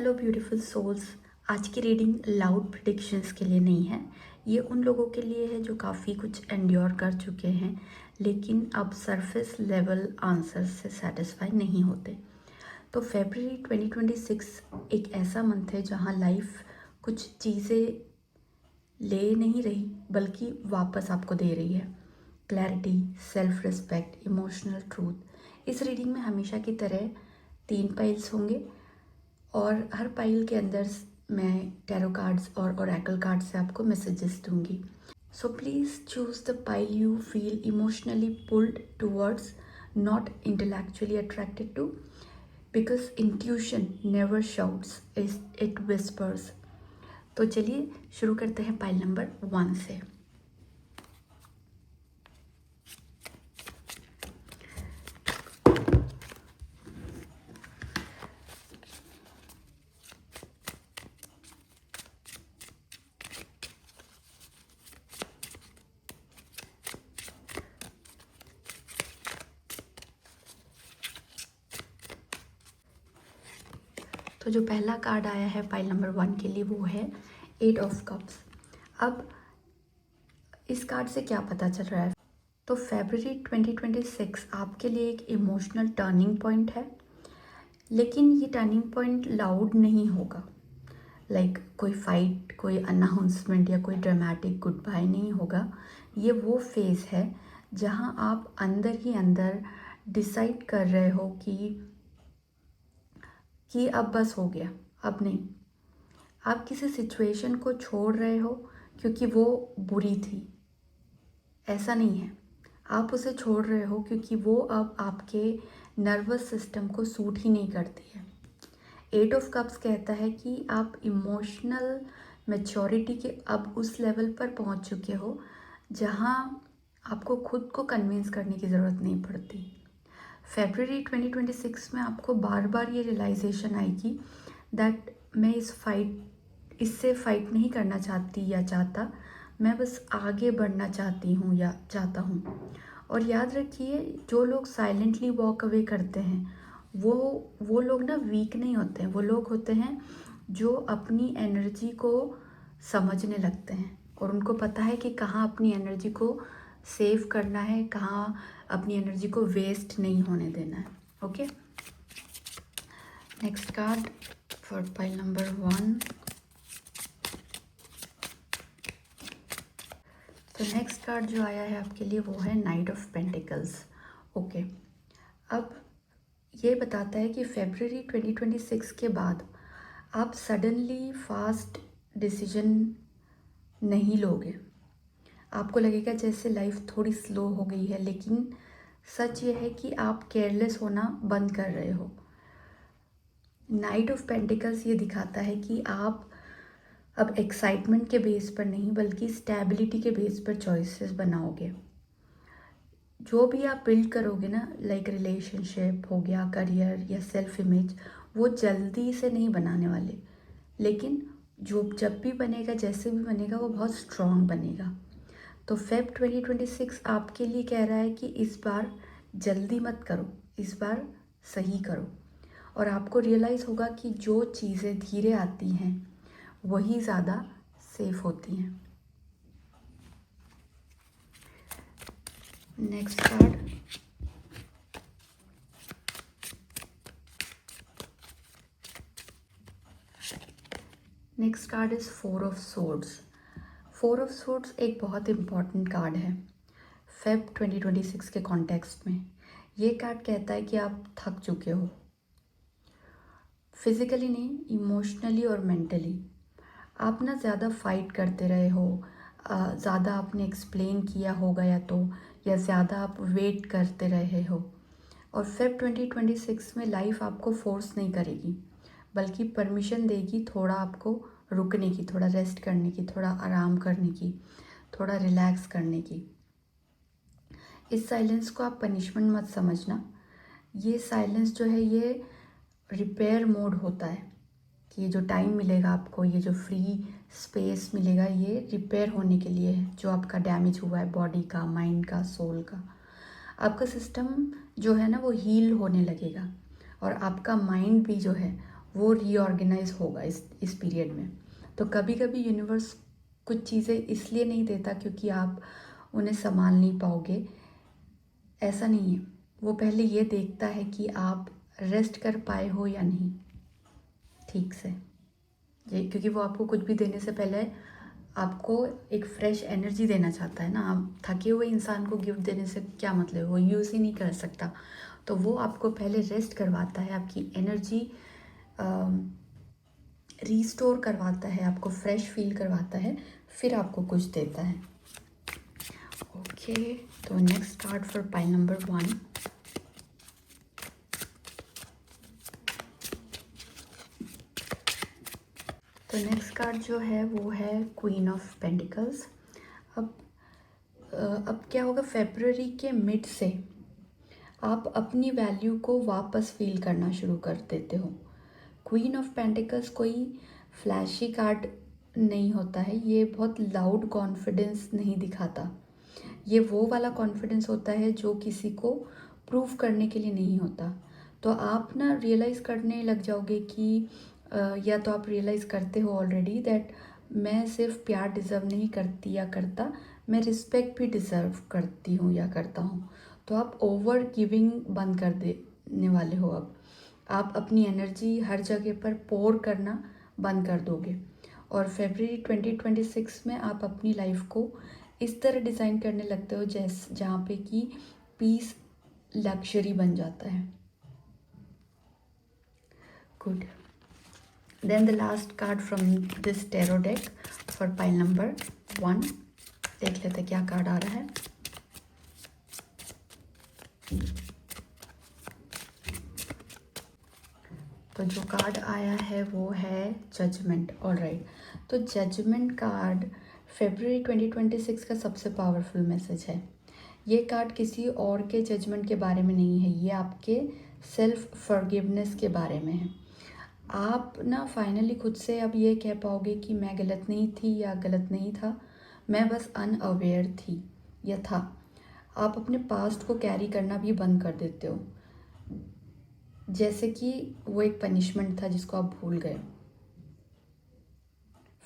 Hello beautiful souls. आज की reading loud predictions के लिए नहीं है। ये उन लोगों के लिए है जो काफ़ी कुछ एंड्योर कर चुके हैं लेकिन अब सरफेस लेवल आंसर से सेटिस्फाई नहीं होते। तो फरवरी 2026 एक ऐसा मंथ है जहाँ लाइफ कुछ चीज़ें ले नहीं रही बल्कि वापस आपको दे रही है। Clarity, self respect, emotional truth. इस रीडिंग में हमेशा की तरह 3 पाइल्स होंगे और हर पाइल के अंदर मैं टैरो कार्ड्स और ओरेकल कार्ड से आपको मैसेजेस दूंगी। So please choose the pile you feel emotionally pulled towards, not intellectually attracted to, because intuition never shouts, it whispers. तो चलिए शुरू करते हैं पाइल नंबर 1 से। तो जो पहला कार्ड आया है पाइल नंबर 1 के लिए वो है 8 ऑफ कप्स। अब इस कार्ड से क्या पता चल रहा है? तो फरवरी 2026 आपके लिए एक इमोशनल टर्निंग पॉइंट है, लेकिन ये टर्निंग पॉइंट लाउड नहीं होगा। कोई फाइट, कोई अनाउंसमेंट या कोई ड्रामेटिक गुड बाय नहीं होगा। ये वो फेज़ है जहाँ आप अंदर ही अंदर डिसाइड कर रहे हो कि अब बस हो गया, अब नहीं। आप किसी सिचुएशन को छोड़ रहे हो क्योंकि वो बुरी थी, ऐसा नहीं है। आप उसे छोड़ रहे हो क्योंकि वो अब आपके नर्वस सिस्टम को सूट ही नहीं करती है। 8 ऑफ कप्स कहता है कि आप इमोशनल मैच्योरिटी के अब उस लेवल पर पहुंच चुके हो जहां आपको खुद को कन्विंस करने की ज़रूरत नहीं पड़ती। फरवरी 2026 में आपको बार बार ये रियलाइजेशन आएगी दैट मैं इससे फाइट नहीं करना चाहती या चाहता, मैं बस आगे बढ़ना चाहती हूँ या चाहता हूँ। और याद रखिए, जो लोग साइलेंटली वॉक अवे करते हैं वो लोग ना वीक नहीं होते हैं। वो लोग होते हैं जो अपनी एनर्जी को समझने लगते हैं और उनको पता है कि कहाँ अपनी एनर्जी को सेव करना है, कहाँ अपनी एनर्जी को वेस्ट नहीं होने देना है। Okay, next card for pile number 1। तो नेक्स्ट कार्ड जो आया है आपके लिए वो है नाइट ऑफ पेंटिकल्स। ओके, अब ये बताता है कि फरवरी 2026 के बाद आप सडनली फास्ट डिसीजन नहीं लोगे। आपको लगेगा जैसे लाइफ थोड़ी स्लो हो गई है, लेकिन सच ये है कि आप केयरलेस होना बंद कर रहे हो। नाइट ऑफ पेंटिकल्स ये दिखाता है कि आप अब एक्साइटमेंट के बेस पर नहीं बल्कि स्टेबिलिटी के बेस पर चॉइसेस बनाओगे। जो भी आप बिल्ड करोगे ना, रिलेशनशिप हो गया, करियर या सेल्फ इमेज, वो जल्दी से नहीं बनाने वाले, लेकिन जो जब भी बनेगा, जैसे भी बनेगा, वो बहुत स्ट्रॉन्ग बनेगा। तो फेब 2026 आपके लिए कह रहा है कि इस बार जल्दी मत करो, इस बार सही करो। और आपको रियलाइज़ होगा कि जो चीज़ें धीरे आती हैं वही ज़्यादा सेफ होती हैं। Next card, next card is 4 of swords. 4 of swords एक बहुत इम्पॉर्टेंट कार्ड है फेब 2026 के कॉन्टेक्स्ट में। ये कार्ड कहता है कि आप थक चुके हो, फिज़िकली नहीं, इमोशनली और मेंटली। आप ना ज़्यादा फाइट करते रहे हो, ज़्यादा आपने एक्सप्लेन किया होगा या ज़्यादा आप वेट करते रहे हो। और फेब 2026 में लाइफ आपको फोर्स नहीं करेगी बल्कि परमिशन देगी थोड़ा आपको रुकने की, थोड़ा रेस्ट करने की, थोड़ा आराम करने की, थोड़ा रिलैक्स करने की। इस साइलेंस को आप पनिशमेंट मत समझना। ये साइलेंस जो है ये रिपेयर मोड होता है कि ये जो टाइम मिलेगा आपको, ये जो फ्री स्पेस मिलेगा, ये रिपेयर होने के लिए है जो आपका डैमेज हुआ है, बॉडी का, माइंड का, सोल का। आपका सिस्टम जो है ना वो हील होने लगेगा और आपका माइंड भी जो है वो रीऑर्गेनाइज होगा इस पीरियड में। तो कभी कभी यूनिवर्स कुछ चीज़ें इसलिए नहीं देता क्योंकि आप उन्हें संभाल नहीं पाओगे, ऐसा नहीं है। वो पहले ये देखता है कि आप रेस्ट कर पाए हो या नहीं ठीक से, ये क्योंकि वो आपको कुछ भी देने से पहले आपको एक फ्रेश एनर्जी देना चाहता है ना। आप थके हुए इंसान को गिफ्ट देने से क्या मतलब, वो यूज़ ही नहीं कर सकता। तो वो आपको पहले रेस्ट करवाता है, आपकी एनर्जी रीस्टोर करवाता है, आपको फ्रेश फील करवाता है, फिर आपको कुछ देता है। ओके, तो next card for pile number 1। तो नेक्स्ट कार्ड जो है वो है क्वीन ऑफ पेंटिकल्स। अब क्या होगा, फेब्रुअरी के मिड से आप अपनी वैल्यू को वापस फील करना शुरू कर देते हो। क्वीन ऑफ पेंटिकल्स कोई फ्लैशी कार्ड नहीं होता है, ये बहुत लाउड कॉन्फिडेंस नहीं दिखाता। ये वो वाला कॉन्फिडेंस होता है जो किसी को प्रूव करने के लिए नहीं होता। तो आप ना रियलाइज़ करने लग जाओगे कि या तो आप रियलाइज़ करते हो ऑलरेडी दैट मैं सिर्फ प्यार डिज़र्व नहीं करती या करता, मैं रिस्पेक्ट भी डिज़र्व करती हूँ या करता हूँ। तो आप ओवर गिविंग बंद कर देने वाले हो। अब आप अपनी एनर्जी हर जगह पर पोर करना बंद कर दोगे और फरवरी 2026 में आप अपनी लाइफ को इस तरह डिज़ाइन करने लगते हो जहाँ पे कि पीस लग्जरी बन जाता है। Good. Then the last card from this tarot deck for pile number 1। देख लेते क्या कार्ड आ रहा है। तो जो कार्ड आया है वो है जजमेंट। ऑलराइट, तो जजमेंट कार्ड फरवरी 2026 का सबसे पावरफुल मैसेज है। ये कार्ड किसी और के जजमेंट के बारे में नहीं है, ये आपके सेल्फ फॉरगिवनेस के बारे में है। आप ना फाइनली खुद से अब ये कह पाओगे कि मैं गलत नहीं थी या गलत नहीं था, मैं बस अनअवेयर थी या था। आप अपने पास्ट को कैरी करना भी बंद कर देते हो, जैसे कि वो एक पनिशमेंट था जिसको आप भूल गए।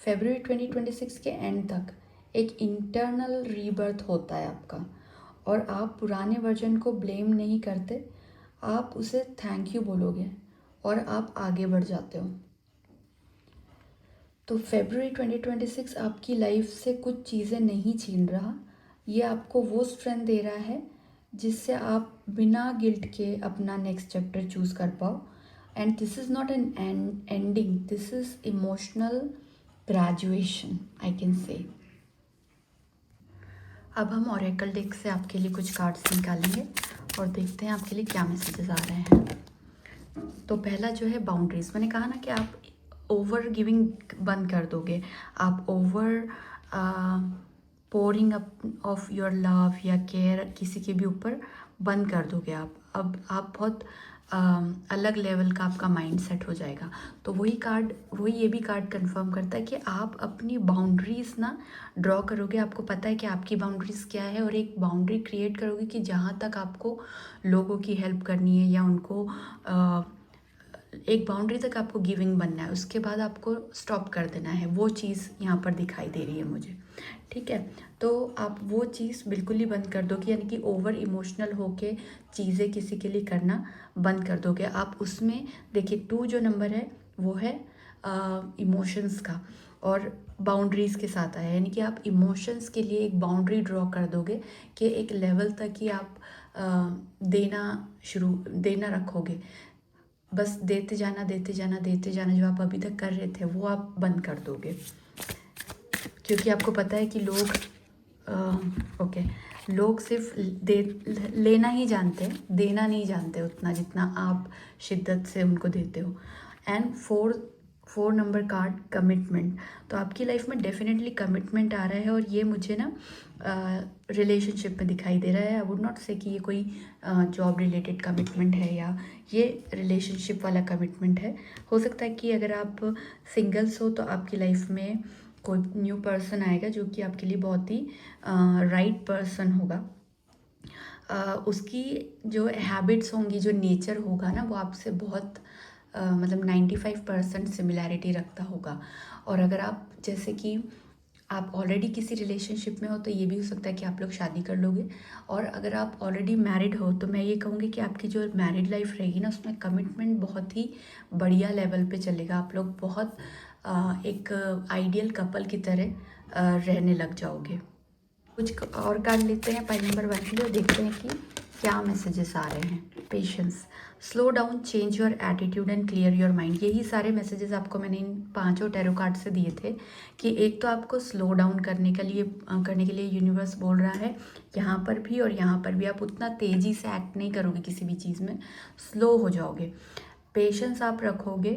फरवरी 2026 के एंड तक एक इंटरनल रीबर्थ होता है आपका, और आप पुराने वर्जन को ब्लेम नहीं करते, आप उसे थैंक यू बोलोगे और आप आगे बढ़ जाते हो। तो फरवरी 2026 आपकी लाइफ से कुछ चीज़ें नहीं छीन रहा, ये आपको वो स्ट्रेंथ दे रहा है जिससे आप बिना गिल्ट के अपना नेक्स्ट चैप्टर चूज़ कर पाओ। And this is not an ending, this is emotional graduation, I can say. अब हम ऑरेकल डेक से आपके लिए कुछ कार्ड्स निकालेंगे और देखते हैं आपके लिए क्या मैसेजेस आ रहे हैं। तो पहला जो है बाउंड्रीज। मैंने कहा ना कि आप ओवर गिविंग बंद कर दोगे, आप over pouring up of your love या केयर किसी के भी ऊपर बंद कर दोगे आप। अब आप बहुत अलग लेवल का आपका माइंड सेट हो जाएगा। तो वही ये भी कार्ड कंफर्म करता है कि आप अपनी बाउंड्रीज़ ना ड्रॉ करोगे। आपको पता है कि आपकी बाउंड्रीज़ क्या है, और एक बाउंड्री क्रिएट करोगे कि जहाँ तक आपको लोगों की हेल्प करनी है या उनको एक बाउंड्री तक आपको गिविंग बनना है, उसके बाद आपको स्टॉप कर देना है। वो चीज़ यहाँ पर दिखाई दे रही है मुझे, ठीक है। तो आप वो चीज़ बिल्कुल ही बंद कर दोगे, यानी कि ओवर इमोशनल होके चीज़ें किसी के लिए करना बंद कर दोगे। आप उसमें देखिए 2 जो नंबर है वो है इमोशंस का, और बाउंड्रीज़ के साथ आया, यानी कि आप इमोशंस के लिए एक बाउंड्री ड्रॉ कर दोगे कि एक लेवल तक ही आप देना रखोगे। बस देते जाना देते जाना देते जाना, जो आप अभी तक कर रहे थे वो आप बंद कर दोगे, क्योंकि आपको पता है कि लोग सिर्फ लेना ही जानते हैं, देना नहीं जानते उतना जितना आप शिद्दत से उनको देते हो। And 4 number card commitment. तो आपकी लाइफ में डेफिनेटली कमिटमेंट आ रहा है, और ये मुझे ना रिलेशनशिप में दिखाई दे रहा है। आई वुड नॉट से कि ये कोई जॉब रिलेटेड कमिटमेंट है या ये रिलेशनशिप वाला कमिटमेंट है। हो सकता है कि अगर आप सिंगल्स हो तो आपकी लाइफ में कोई न्यू पर्सन आएगा जो कि आपके लिए बहुत ही राइट पर्सन होगा। उसकी जो हैबिट्स होंगी, जो नेचर होगा ना, वो आपसे बहुत मतलब 95% सिमिलैरिटी रखता होगा। और अगर आप जैसे कि आप ऑलरेडी किसी रिलेशनशिप में हो तो ये भी हो सकता है कि आप लोग शादी कर लोगे। और अगर आप ऑलरेडी मैरिड हो तो मैं ये कहूँगी कि आपकी जो मैरिड लाइफ रहेगी ना, उसमें कमिटमेंट बहुत ही बढ़िया लेवल पे चलेगा। आप लोग बहुत एक आइडियल कपल की तरह रहने लग जाओगे। कुछ और कार्ड लेते हैं पाइल नंबर 1 के लिए और देखते हैं कि क्या मैसेजेस आ रहे हैं। Patience, slow down, change your attitude and clear your mind. यही सारे मैसेजेस आपको मैंने इन 5 टैरो कार्ड से दिए थे कि एक तो आपको स्लो डाउन करने के लिए यूनिवर्स बोल रहा है यहाँ पर भी और यहाँ पर भी। आप उतना तेज़ी से एक्ट नहीं करोगे किसी भी चीज़ में, स्लो हो जाओगे। पेशेंस आप रखोगे,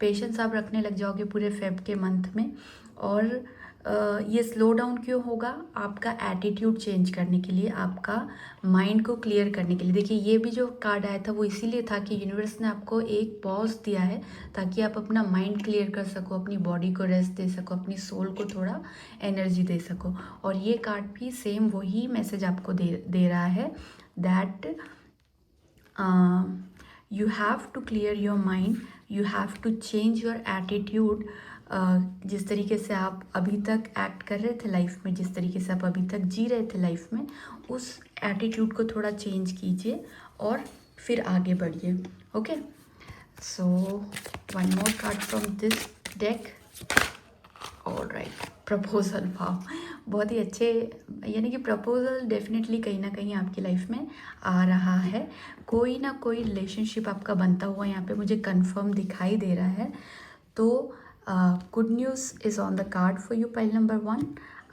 पेशेंस आप रखने लग जाओगे पूरे फेब के मंथ में। और ये स्लो डाउन क्यों होगा? आपका एटीट्यूड चेंज करने के लिए, आपका माइंड को क्लियर करने के लिए। देखिए ये भी जो कार्ड आया था वो इसीलिए था कि यूनिवर्स ने आपको एक पॉज दिया है ताकि आप अपना माइंड क्लियर कर सको, अपनी बॉडी को रेस्ट दे सको, अपनी सोल को थोड़ा एनर्जी दे सको। और ये कार्ड भी सेम वही मैसेज आपको दे रहा है that you have to clear your mind, you have to change your attitude। जिस तरीके से आप अभी तक एक्ट कर रहे थे लाइफ में, जिस तरीके से आप अभी तक जी रहे थे लाइफ में, उस एटीट्यूड को थोड़ा चेंज कीजिए और फिर आगे बढ़िए। Okay, so one more card from this deck. Alright, proposal. वाह, बहुत ही अच्छे, यानी कि प्रपोजल डेफिनेटली कहीं ना कहीं आपकी लाइफ में आ रहा है। कोई ना कोई रिलेशनशिप आपका बनता हुआ यहाँ पे मुझे कंफर्म दिखाई दे रहा है। तो good news is on the card for you pile number 1।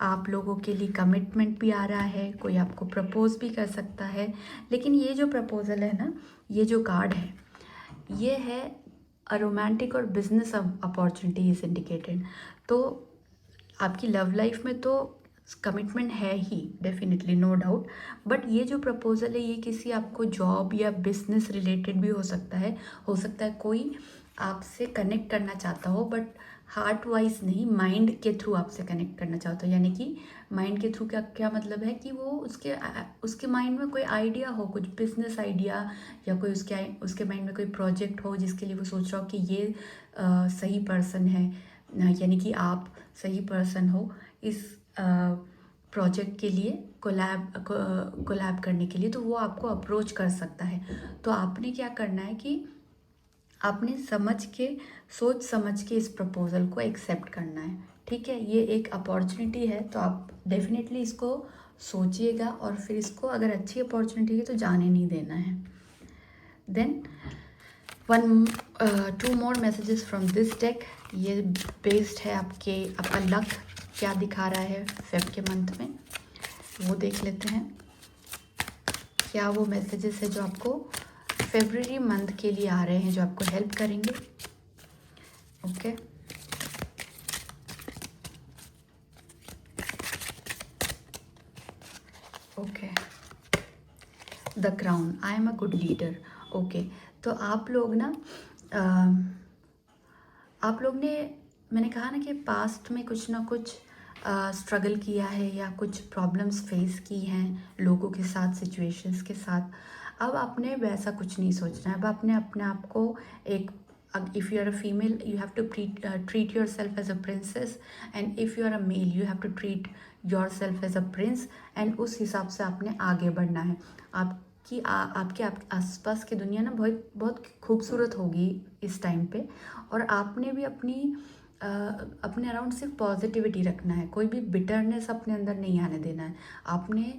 आप लोगों के लिए कमिटमेंट भी आ रहा है, कोई आपको प्रपोज भी कर सकता है। लेकिन ये जो प्रपोजल है ना, ये जो कार्ड है, ये है अ रोमांटिक और बिजनेस अपॉर्चुनिटी इज़ इंडिकेटेड। तो आपकी लव लाइफ में तो कमिटमेंट है ही डेफिनेटली, नो डाउट। बट ये जो प्रपोजल है ये किसी आपको जॉब या बिजनेस रिलेटेड भी हो सकता है। हो सकता है कोई आपसे कनेक्ट करना चाहता हो बट हार्ट वाइज नहीं, माइंड के थ्रू आपसे कनेक्ट करना चाहता हो। यानी कि माइंड के थ्रू क्या क्या मतलब है कि वो उसके माइंड में कोई आइडिया हो, कुछ बिजनेस आइडिया, या कोई उसके माइंड में कोई प्रोजेक्ट हो जिसके लिए वो सोच रहा हो कि ये सही पर्सन है, यानी कि आप सही पर्सन हो इस प्रोजेक्ट के लिए, कोलैब करने के लिए। तो वो आपको अप्रोच कर सकता है। तो आपने क्या करना है कि आपने सोच समझ के इस प्रपोज़ल को एक्सेप्ट करना है। ठीक है, ये एक अपॉर्चुनिटी है तो आप डेफिनेटली इसको सोचिएगा और फिर इसको, अगर अच्छी अपॉर्चुनिटी है तो जाने नहीं देना है। Then 2 more messages from this deck. ये बेस्ड है आपका लक क्या दिखा रहा है फेब के मंथ में, वो देख लेते हैं। क्या वो मैसेजेस है जो आपको फरवरी मंथ के लिए आ रहे हैं, जो आपको हेल्प करेंगे। Okay, okay, the crown, I am a good leader. Okay, तो आप लोग ने, मैंने कहा ना कि पास्ट में कुछ ना कुछ स्ट्रगल किया है या कुछ प्रॉब्लम्स फेस की हैं लोगों के साथ, सिचुएशंस के साथ। अब आपने वैसा कुछ नहीं सोचना है। अब आपने अपने आप को एक, if you are a female you have to treat yourself as a princess, and if you are a male you have to treat yourself as a prince. And उस हिसाब से आपने आगे बढ़ना है। आपके आसपास की दुनिया ना बहुत बहुत खूबसूरत होगी इस टाइम पे। और आपने भी अपने अराउंड सिर्फ पॉजिटिविटी रखना है, कोई भी बिटरनेस अपने अंदर नहीं आने देना है। आपने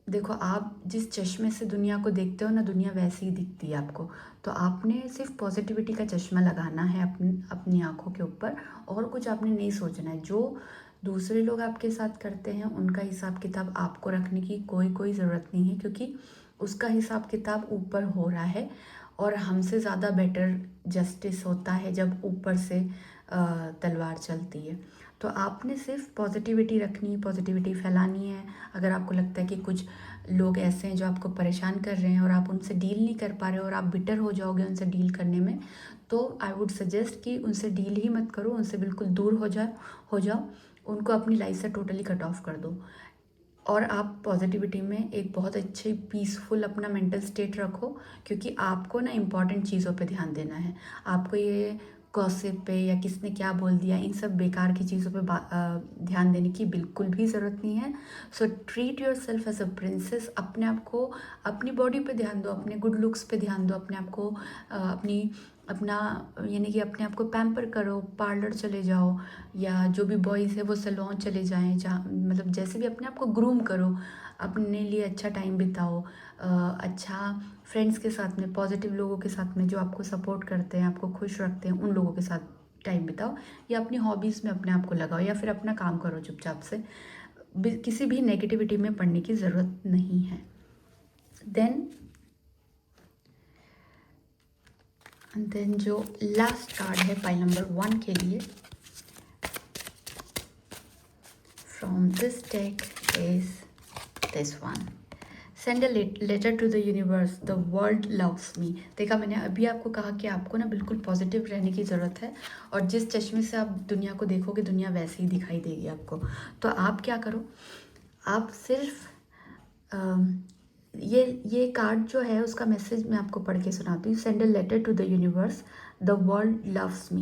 देखो, आप जिस चश्मे से दुनिया को देखते हो ना, दुनिया वैसी ही दिखती है आपको। तो आपने सिर्फ पॉजिटिविटी का चश्मा लगाना है अपनी आँखों के ऊपर, और कुछ आपने नहीं सोचना है। जो दूसरे लोग आपके साथ करते हैं उनका हिसाब किताब आपको रखने की कोई ज़रूरत नहीं है, क्योंकि उसका हिसाब किताब ऊपर हो रहा है। और हमसे ज़्यादा बेटर जस्टिस होता है जब ऊपर से तलवार चलती है। तो आपने सिर्फ पॉजिटिविटी रखनी, पॉजिटिविटी फैलानी है। अगर आपको लगता है कि कुछ लोग ऐसे हैं जो आपको परेशान कर रहे हैं और आप उनसे डील नहीं कर पा रहे हो और आप बिटर हो जाओगे उनसे डील करने में, तो आई वुड सजेस्ट कि उनसे डील ही मत करो, उनसे बिल्कुल दूर हो जाओ। उनको अपनी लाइफ से टोटली कट ऑफ कर दो। और आप पॉजिटिविटी में एक बहुत अच्छे पीसफुल अपना मेंटल स्टेट रखो, क्योंकि आपको ना इम्पॉर्टेंट चीज़ों पे ध्यान देना है। आपको ये गॉसिप पे या किसने क्या बोल दिया, इन सब बेकार की चीज़ों पे ध्यान देने की बिल्कुल भी ज़रूरत नहीं है। So treat yourself as a princess. अपने आप को, अपनी बॉडी पे ध्यान दो, अपने गुड लुक्स पे ध्यान दो, अपने आप को अपना यानी कि अपने आप को पैम्पर करो, पार्लर चले जाओ, या जो भी बॉयज़ है वो सैलून चले जाएं, जहाँ मतलब जैसे भी अपने आप को ग्रूम करो, अपने लिए अच्छा टाइम बिताओ, अच्छा फ्रेंड्स के साथ में, पॉजिटिव लोगों के साथ में, जो आपको सपोर्ट करते हैं, आपको खुश रखते हैं, उन लोगों के साथ टाइम बिताओ, या अपनी हॉबीज़ में अपने आप को लगाओ, या फिर अपना काम करो चुपचाप से। किसी भी नेगेटिविटी में पढ़ने की ज़रूरत नहीं है। देन जो लास्ट कार्ड है पाइल नंबर 1 के लिए from this deck is this one. Send a letter to the universe, the world loves me. देखा, मैंने अभी आपको कहा कि आपको ना बिल्कुल पॉजिटिव रहने की ज़रूरत है, और जिस चश्मे से आप दुनिया को देखोगे, दुनिया वैसे ही दिखाई देगी आपको। तो आप क्या करो, आप सिर्फ ये कार्ड जो है उसका मैसेज मैं आपको पढ़ के सुनाती हूँ। Send a letter to the universe, the world loves me.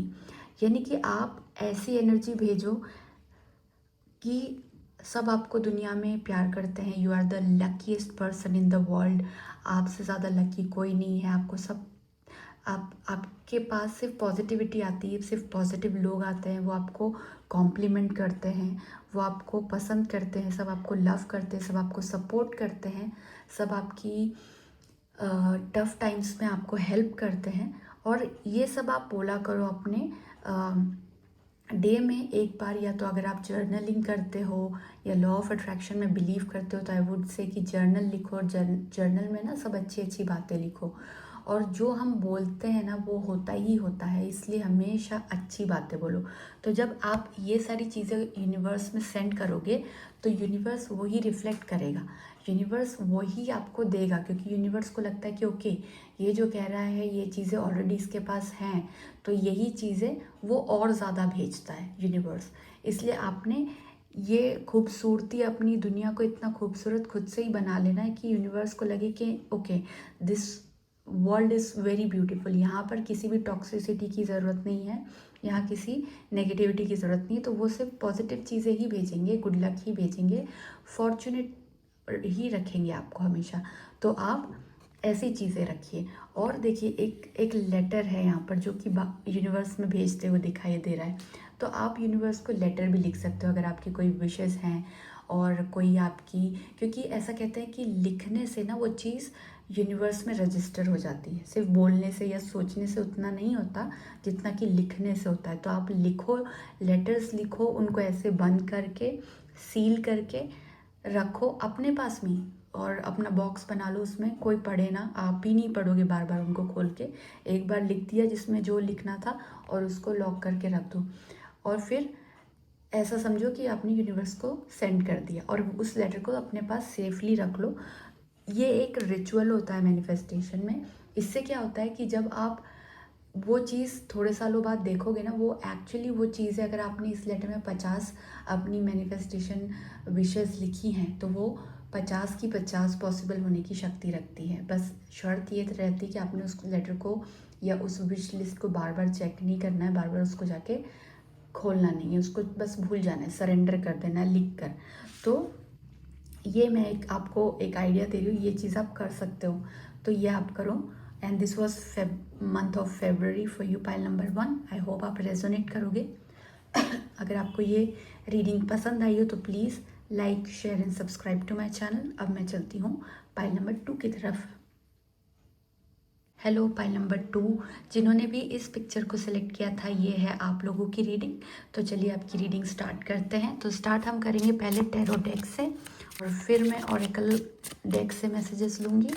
यानी कि आप ऐसी एनर्जी भेजो कि सब आपको दुनिया में प्यार करते हैं। You are the luckiest person in the world. आपसे ज़्यादा लकी कोई नहीं है। आपको सब आपके पास सिर्फ पॉजिटिविटी आती है, सिर्फ पॉजिटिव लोग आते हैं, वो आपको कॉम्प्लीमेंट करते हैं, वो आपको पसंद करते हैं, सब आपको लव करते हैं, सब आपको सपोर्ट करते हैं, सब आपकी टफ़ टाइम्स में आपको हेल्प करते हैं। और ये सब आप बोला करो अपने डे में एक बार। या तो अगर आप जर्नलिंग करते हो या लॉ ऑफ अट्रैक्शन में बिलीव करते हो तो आई वुड से कि जर्नल लिखो। जर्नल में ना सब अच्छी अच्छी बातें लिखो, और जो हम बोलते हैं ना वो होता ही होता है, इसलिए हमेशा अच्छी बातें बोलो। तो जब आप ये सारी चीज़ें यूनिवर्स में सेंड करोगे तो यूनिवर्स वही रिफ्लेक्ट करेगा, यूनिवर्स वही आपको देगा, क्योंकि यूनिवर्स को लगता है कि ओके, ये जो कह रहा है ये चीज़ें ऑलरेडी इसके पास हैं, तो यही चीज़ें वो और ज़्यादा भेजता है यूनिवर्स। इसलिए आपने ये खूबसूरती, अपनी दुनिया को इतना खूबसूरत खुद से ही बना लेना है कि यूनिवर्स को लगे कि okay, this world is very beautiful. यहाँ पर किसी भी टॉक्सिसिटी की ज़रूरत नहीं है, यहाँ किसी नेगेटिविटी की ज़रूरत नहीं है। तो वो सिर्फ पॉजिटिव चीज़ें ही भेजेंगे, गुड लक ही भेजेंगे, फॉर्चुनेट ही रखेंगे आपको हमेशा। तो आप ऐसी चीज़ें रखिए। और देखिए, एक लेटर है यहाँ पर जो कि यूनिवर्स में भेजते हुए दिखाई दे रहा है। तो आप यूनिवर्स को लेटर भी लिख सकते हो अगर आपकी कोई विशेस हैं, और कोई आपकी, क्योंकि ऐसा कहते हैं कि लिखने से ना वो चीज़ यूनिवर्स में रजिस्टर हो जाती है। सिर्फ बोलने से या सोचने से उतना नहीं होता जितना कि लिखने से होता है। तो आप लिखो, लेटर्स लिखो, उनको ऐसे बंद करके सील करके रखो अपने पास में, और अपना बॉक्स बना लो, उसमें कोई पढ़े ना, आप भी नहीं पढ़ोगे बार बार उनको खोल के। एक बार लिख दिया जिसमें जो लिखना था और उसको लॉक करके रख दो, और फिर ऐसा समझो कि आपने यूनिवर्स को सेंड कर दिया, और उस लेटर को अपने पास सेफली रख लो। ये एक रिचुअल होता है मैनिफेस्टेशन में। इससे क्या होता है कि जब आप वो चीज़ थोड़े सालों बाद देखोगे ना, वो एक्चुअली वो चीज़ है। अगर आपने इस लेटर में 50 अपनी मैनिफेस्टेशन विशेस लिखी हैं तो वो 50 की 50 पॉसिबल होने की शक्ति रखती है। बस शर्त ये रहती है कि आपने उस लेटर को या उस विश लिस्ट को बार बार चेक नहीं करना है, बार बार उसको जाके खोलना नहीं है, उसको बस भूल जाना है, सरेंडर कर देना है लिख कर। तो ये मैं आपको एक आइडिया दे रही हूँ, ये चीज़ आप कर सकते हो। तो ये आप करो। And this was month of February for you, pile number 1। I hope आप रेजोनेट करोगे। अगर आपको ये रीडिंग पसंद आई हो तो please like, share and subscribe to my channel. अब मैं चलती हूँ पाइल नंबर 2 की तरफ। हेलो पाइल नंबर 2, जिन्होंने भी इस पिक्चर को सिलेक्ट किया था, ये है आप लोगों की रीडिंग। तो चलिए आपकी रीडिंग स्टार्ट करते हैं। तो स्टार्ट हम करेंगे पहले टैरो डेक से, और फिर मैं ऑरेकल डेक से मैसेजेस लूँगी।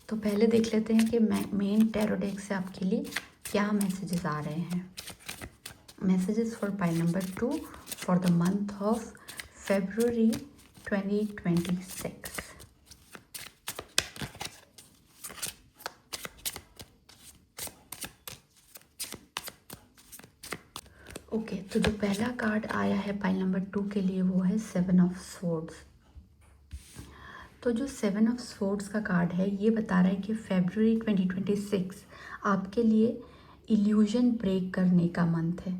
तो पहले देख लेते हैं कि मेन टैरो डेक से आपके लिए क्या मैसेजेस आ रहे हैं। Messages for pile number 2 for the month of February 2026। Okay, तो जो पहला कार्ड आया है पाइल नंबर 2 के लिए वो है 7 ऑफ Swords। तो जो 7 ऑफ स्वॉर्ड्स का कार्ड है ये बता रहा है कि फेब्रुअरी 2026 आपके लिए इल्यूजन ब्रेक करने का मंथ है।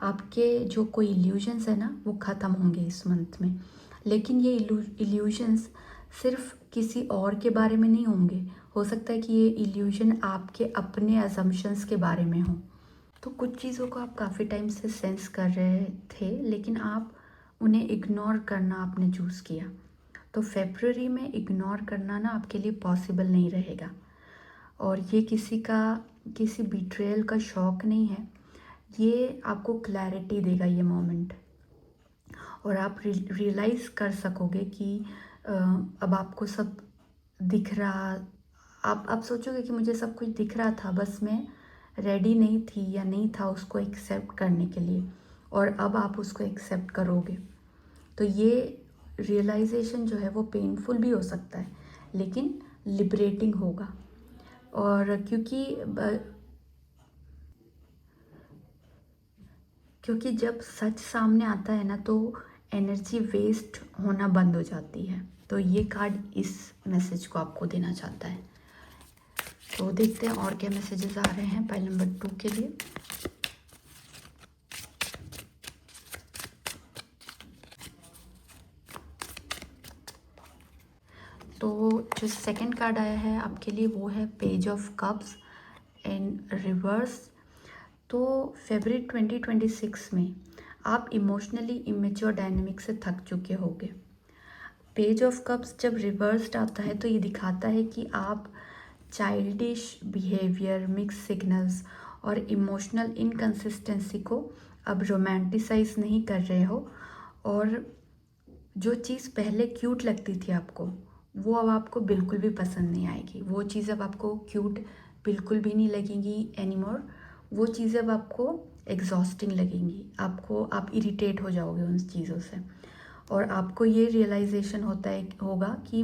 आपके जो कोई इल्यूजन्स है ना वो ख़त्म होंगे इस मंथ में, लेकिन ये इल्यूजन्स सिर्फ किसी और के बारे में नहीं होंगे। हो सकता है कि ये इल्यूजन आपके अपने अजम्पशंस के बारे में हो। तो कुछ चीज़ों को आप काफ़ी टाइम से सेंस कर रहे थे, लेकिन आप उन्हें इग्नोर करना आपने चूज़ किया। तो फेब्रुअरी में इग्नोर करना ना आपके लिए पॉसिबल नहीं रहेगा, और ये किसी बिट्रेयल का शौक नहीं है, ये आपको क्लैरिटी देगा ये मोमेंट, और आप रियलाइज़ कर सकोगे कि अब आपको सब दिख रहा। आप सोचोगे कि मुझे सब कुछ दिख रहा था, बस मैं रेडी नहीं थी या नहीं था उसको एक्सेप्ट करने के लिए, और अब आप उसको एक्सेप्ट करोगे। तो ये रियलाइजेशन जो है वो पेनफुल भी हो सकता है, लेकिन लिबरेटिंग होगा। और क्योंकि जब सच सामने आता है ना तो एनर्जी वेस्ट होना बंद हो जाती है। तो ये कार्ड इस मैसेज को आपको देना चाहता है। तो देखते हैं और क्या मैसेजेस आ रहे हैं पाइल नंबर 2 के लिए। तो जो सेकंड कार्ड आया है आपके लिए वो है page of cups in reverse. तो फरवरी 2026 में आप इमोशनली इमेच्योर डायनेमिक से थक चुके होंगे। पेज ऑफ कप्स जब रिवर्स्ड आता है तो ये दिखाता है कि आप चाइल्डिश बिहेवियर, मिक्स सिग्नल्स और इमोशनल इनकंसिस्टेंसी को अब रोमांटिसाइज नहीं कर रहे हो, और जो चीज़ पहले क्यूट लगती थी आपको वो अब आपको बिल्कुल भी पसंद नहीं आएगी। वो चीज़ अब आपको क्यूट बिल्कुल भी नहीं लगेंगी एनीमोर। वो चीज़ें अब आपको एग्जॉस्टिंग लगेंगी, आप इरिटेट हो जाओगे उन चीज़ों से, और आपको ये रियलाइजेशन होगा कि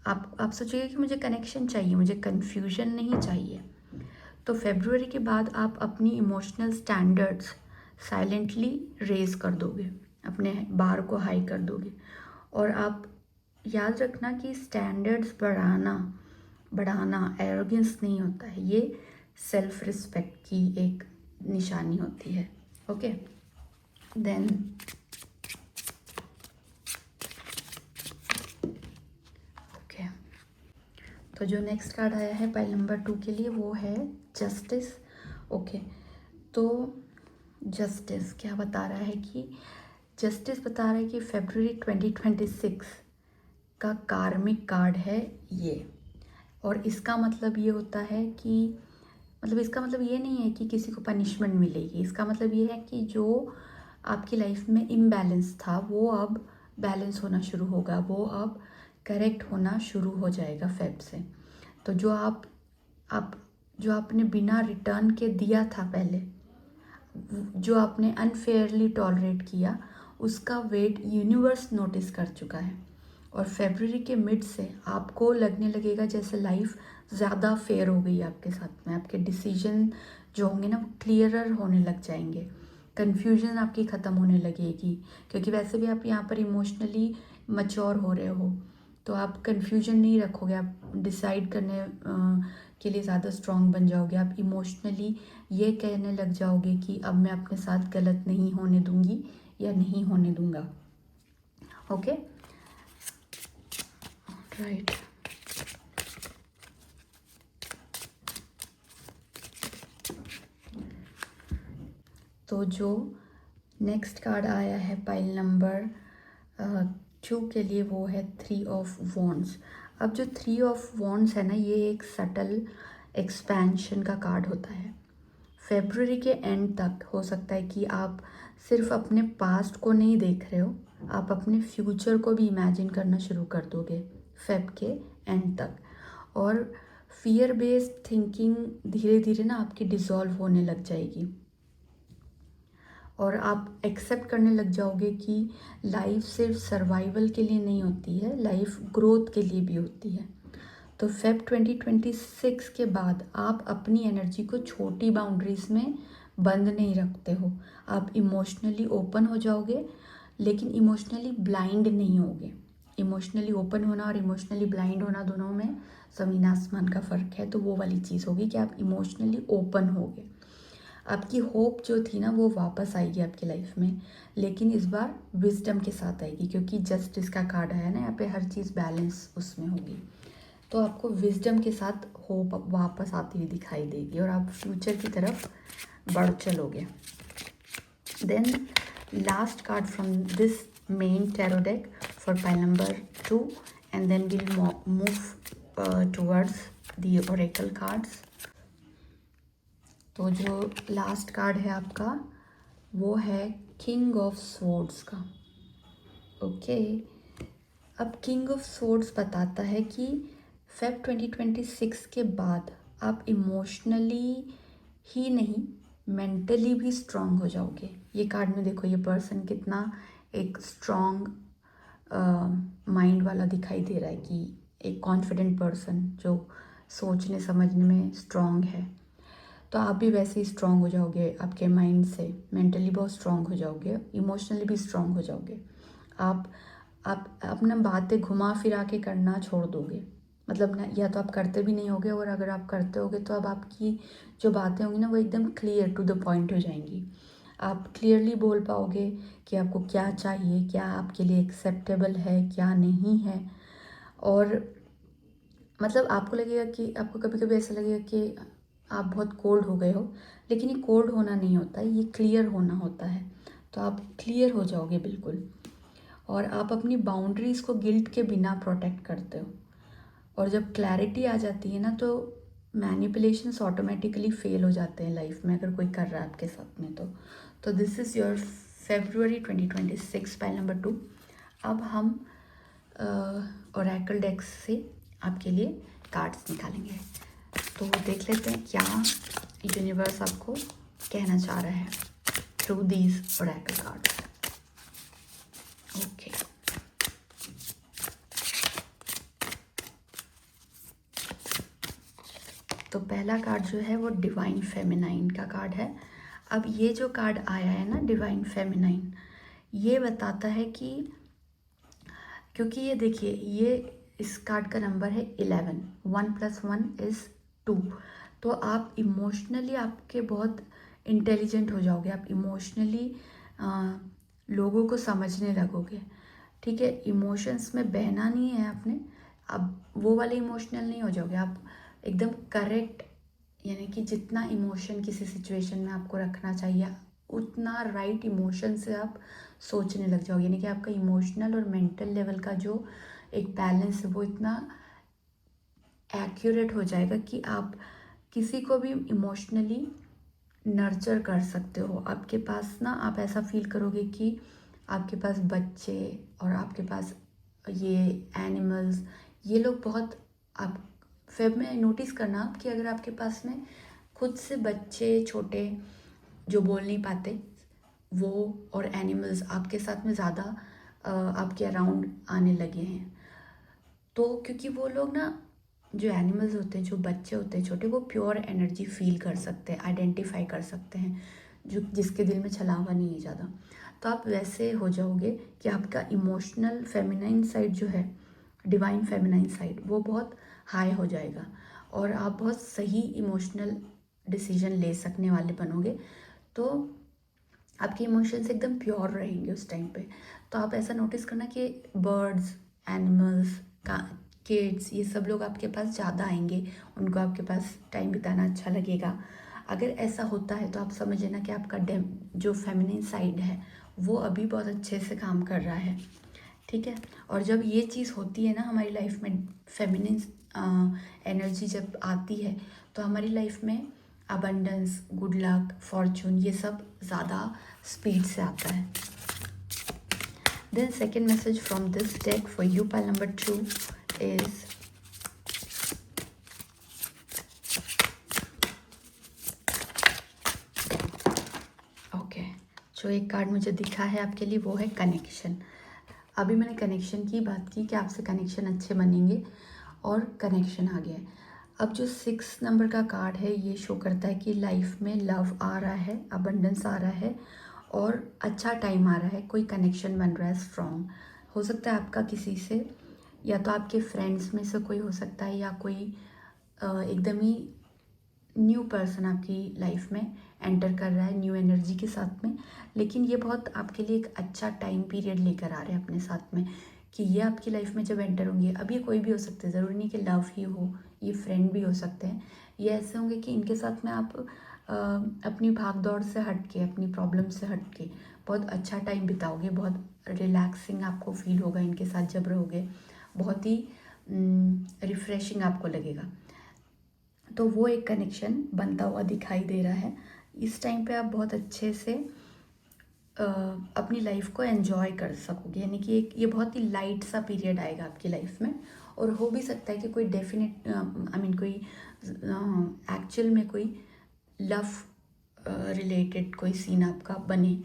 आप सोचिए कि मुझे कनेक्शन चाहिए, मुझे कन्फ्यूजन नहीं चाहिए। तो फेब्रुअरी के बाद आप अपनी इमोशनल स्टैंडर्ड्स साइलेंटली रेज कर दोगे, अपने बार को हाई कर दोगे। और आप याद रखना कि स्टैंडर्ड्स बढ़ाना एरोगेंस नहीं होता है, ये सेल्फ रिस्पेक्ट की एक निशानी होती है। ओके, देन ओके, तो जो नेक्स्ट कार्ड आया है पाइल नंबर 2 के लिए वो है जस्टिस। ओके, तो जस्टिस क्या बता रहा है कि जस्टिस बता रहा है कि फरवरी 2026 का कार्मिक कार्ड है ये। और इसका मतलब ये होता है कि इसका मतलब ये नहीं है कि किसी को पनिशमेंट मिलेगी। इसका मतलब ये है कि जो आपकी लाइफ में इम्बैलेंस था वो अब बैलेंस होना शुरू होगा, वो अब करेक्ट होना शुरू हो जाएगा फेब से। तो जो आपने बिना रिटर्न के दिया था पहले, जो आपने अनफेयरली टॉलरेट किया, उसका वेट यूनिवर्स नोटिस कर चुका है। और फरवरी के मिड से आपको लगने लगेगा जैसे लाइफ ज़्यादा फेयर हो गई आपके साथ में। आपके डिसीजन जो होंगे ना वो क्लियरर होने लग जाएंगे, कन्फ्यूजन आपकी ख़त्म होने लगेगी, क्योंकि वैसे भी आप यहाँ पर इमोशनली मच्योर हो रहे हो, तो आप कन्फ्यूजन नहीं रखोगे, आप डिसाइड करने के लिए ज़्यादा स्ट्रॉन्ग बन जाओगे। आप इमोशनली ये कहने लग जाओगे कि अब मैं अपने साथ गलत नहीं होने दूंगी या नहीं होने दूंगा। Okay, right. तो जो नेक्स्ट कार्ड आया है पाइल नंबर 2 के लिए वो है 3 ऑफ वॉन्ड्स। अब जो 3 ऑफ वॉन्ड्स है ना, ये एक सटल एक्सपेंशन का कार्ड होता है। फेब्रुअरी के एंड तक हो सकता है कि आप सिर्फ अपने पास्ट को नहीं देख रहे हो, आप अपने फ्यूचर को भी इमेजिन करना शुरू कर दोगे फेब के एंड तक। और फियर बेस्ड थिंकिंग धीरे धीरे ना आपकी डिसॉल्व होने लग जाएगी, और आप एक्सेप्ट करने लग जाओगे कि लाइफ सिर्फ सर्वाइवल के लिए नहीं होती है, लाइफ ग्रोथ के लिए भी होती है। तो फेब 2026 के बाद आप अपनी एनर्जी को छोटी बाउंड्रीज में बंद नहीं रखते हो। आप इमोशनली ओपन हो जाओगे, लेकिन इमोशनली ब्लाइंड नहीं होगे। इमोशनली ओपन होना और इमोशनली ब्लाइंड होना, दोनों में ज़मीन आसमान का फ़र्क है। तो वो वाली चीज़ होगी कि आप इमोशनली ओपन होगे। आपकी होप जो थी ना वो वापस आएगी आपकी लाइफ में, लेकिन इस बार विजडम के साथ आएगी, क्योंकि जस्टिस का कार्ड आया ना यहाँ पे, हर चीज़ बैलेंस उसमें होगी। तो आपको विजडम के साथ होप वापस आती हुई दिखाई देगी और आप फ्यूचर की तरफ बढ़ चलोगे। Then last card from this main tarot deck for pile number 2 and then will move towards the oracle cards. तो जो लास्ट कार्ड है आपका वो है किंग ऑफ स्वॉर्ड्स का। ओके, अब किंग ऑफ स्वॉर्ड्स बताता है कि फेब 2026 के बाद आप इमोशनली ही नहीं मेंटली भी स्ट्रांग हो जाओगे। ये कार्ड में देखो, ये पर्सन कितना एक स्ट्रांग माइंड वाला दिखाई दे रहा है, कि एक कॉन्फिडेंट पर्सन जो सोचने समझने में स्ट्रांग है। तो आप भी वैसे ही स्ट्रांग हो जाओगे, आपके माइंड से मेंटली बहुत स्ट्रांग हो जाओगे, इमोशनली भी स्ट्रांग हो जाओगे। आप अपना बातें घुमा फिरा के करना छोड़ दोगे, मतलब ना, या तो आप करते भी नहीं होगे, और अगर आप करते होगे तो अब आपकी जो बातें होंगी ना वो एकदम क्लियर टू द पॉइंट हो जाएंगी। आप क्लियरली बोल पाओगे कि आपको क्या चाहिए, क्या आपके लिए एक्सेप्टेबल है, क्या नहीं है। और मतलब आपको लगेगा कि आपको कभी कभी ऐसा लगेगा कि आप बहुत कोल्ड हो गए हो, लेकिन ये कोल्ड होना नहीं होता है, ये क्लियर होना होता है। तो आप क्लियर हो जाओगे बिल्कुल, और आप अपनी बाउंड्रीज़ को गिल्ट के बिना प्रोटेक्ट करते हो। और जब क्लैरिटी आ जाती है ना तो मैनिपुलेशंस ऑटोमेटिकली फेल हो जाते हैं लाइफ में, अगर कोई कर रहा है आपके साथ में तो this is your February 2026 pile number 2। अब हम ओरेकल डेक्स से आपके लिए कार्ड्स निकालेंगे। तो देख लेते हैं क्या यूनिवर्स आपको कहना चाह रहा है through these Oracle cards. Okay, तो पहला कार्ड जो है वो डिवाइन फेमिनाइन का कार्ड है। अब ये जो कार्ड आया है ना, डिवाइन फेमिनाइन, ये बताता है कि, क्योंकि ये देखिए, ये इस कार्ड का नंबर है 11, 1 + 1 = 2। तो आप इमोशनली आपके बहुत इंटेलिजेंट हो जाओगे, आप इमोशनली लोगों को समझने लगोगे। ठीक है, इमोशंस में बहना नहीं है आपने, अब वो वाले इमोशनल नहीं हो जाओगे आप, एकदम करेक्ट, यानी कि जितना इमोशन किसी सिचुएशन में आपको रखना चाहिए उतना राइट इमोशन से आप सोचने लग जाओगे, यानी कि आपका इमोशनल और मेंटल लेवल का जो एक बैलेंस है वो इतना एक्यूरेट हो जाएगा कि आप किसी को भी इमोशनली नर्चर कर सकते हो। आपके पास ना, आप ऐसा फील करोगे कि आपके पास बच्चे और आपके पास ये एनिमल्स, ये लोग बहुत, आप फेब में नोटिस करना आप कि अगर आपके पास में खुद से बच्चे छोटे जो बोल नहीं पाते वो और एनिमल्स आपके साथ में ज़्यादा आपके अराउंड आने लगे हैं, तो क्योंकि वो लोग ना, जो एनिमल्स होते हैं, जो बच्चे होते हैं छोटे, वो प्योर एनर्जी फील कर सकते हैं, आइडेंटिफाई कर सकते हैं, जो जिसके दिल में छलावा नहीं है ज़्यादा। तो आप वैसे हो जाओगे कि आपका इमोशनल फेमिनाइन साइड जो है, डिवाइन फेमिनाइन साइड, वो बहुत हाई हो जाएगा और आप बहुत सही इमोशनल डिसीजन ले सकने वाले बनोगे। तो आपके इमोशंस एकदम प्योर रहेंगे उस टाइम पे। तो आप ऐसा नोटिस करना कि बर्ड्स, एनिमल्स का, किड्स, ये सब लोग आपके पास ज़्यादा आएंगे, उनको आपके पास टाइम बिताना अच्छा लगेगा। अगर ऐसा होता है तो आप समझ लेना कि आपका जो फेमिनिन साइड है वो अभी बहुत अच्छे से काम कर रहा है। ठीक है, और जब ये चीज़ होती है ना हमारी लाइफ में, फेमिनिन एनर्जी जब आती है तो हमारी लाइफ में अबंडेंस, गुड लक, फॉर्चून, ये सब ज़्यादा स्पीड से आता है। Then second message from this deck for you pile number 2 is okay, जो एक कार्ड मुझे दिखा है आपके लिए वो है कनेक्शन। अभी मैंने कनेक्शन की बात की कि आपसे कनेक्शन अच्छे बनेंगे और कनेक्शन आ गया है। अब जो 6 नंबर का कार्ड है ये शो करता है कि लाइफ में लव आ रहा है, अबंडेंस आ रहा है और अच्छा टाइम आ रहा है, कोई कनेक्शन बन रहा है स्ट्रॉन्ग। हो सकता है आपका किसी से, या तो आपके फ्रेंड्स में से कोई हो सकता है, या कोई एकदम ही न्यू पर्सन आपकी लाइफ में एंटर कर रहा है न्यू एनर्जी के साथ में। लेकिन ये बहुत आपके लिए एक अच्छा टाइम पीरियड लेकर आ रहे हैं अपने साथ में, कि ये आपकी लाइफ में जब एंटर होंगे, अब ये कोई भी हो सकते हैं, ज़रूरी नहीं कि लव ही हो, ये फ्रेंड भी हो सकते हैं। ये ऐसे होंगे कि इनके साथ में आप अपनी भाग दौड़ से हट के, अपनी प्रॉब्लम से हट के बहुत अच्छा टाइम बिताओगे, बहुत रिलैक्सिंग आपको फील होगा इनके साथ जब रहोगे, बहुत ही रिफ़्रेशिंग आपको लगेगा। तो वो एक कनेक्शन बनता हुआ दिखाई दे रहा है। इस टाइम पे आप बहुत अच्छे से अपनी लाइफ को एंजॉय कर सकोगे, यानी कि एक ये बहुत ही लाइट सा पीरियड आएगा आपकी लाइफ में। और हो भी सकता है कि कोई डेफिनेट कोई एक्चुअल में कोई लव रिलेटेड कोई सीन आपका बने,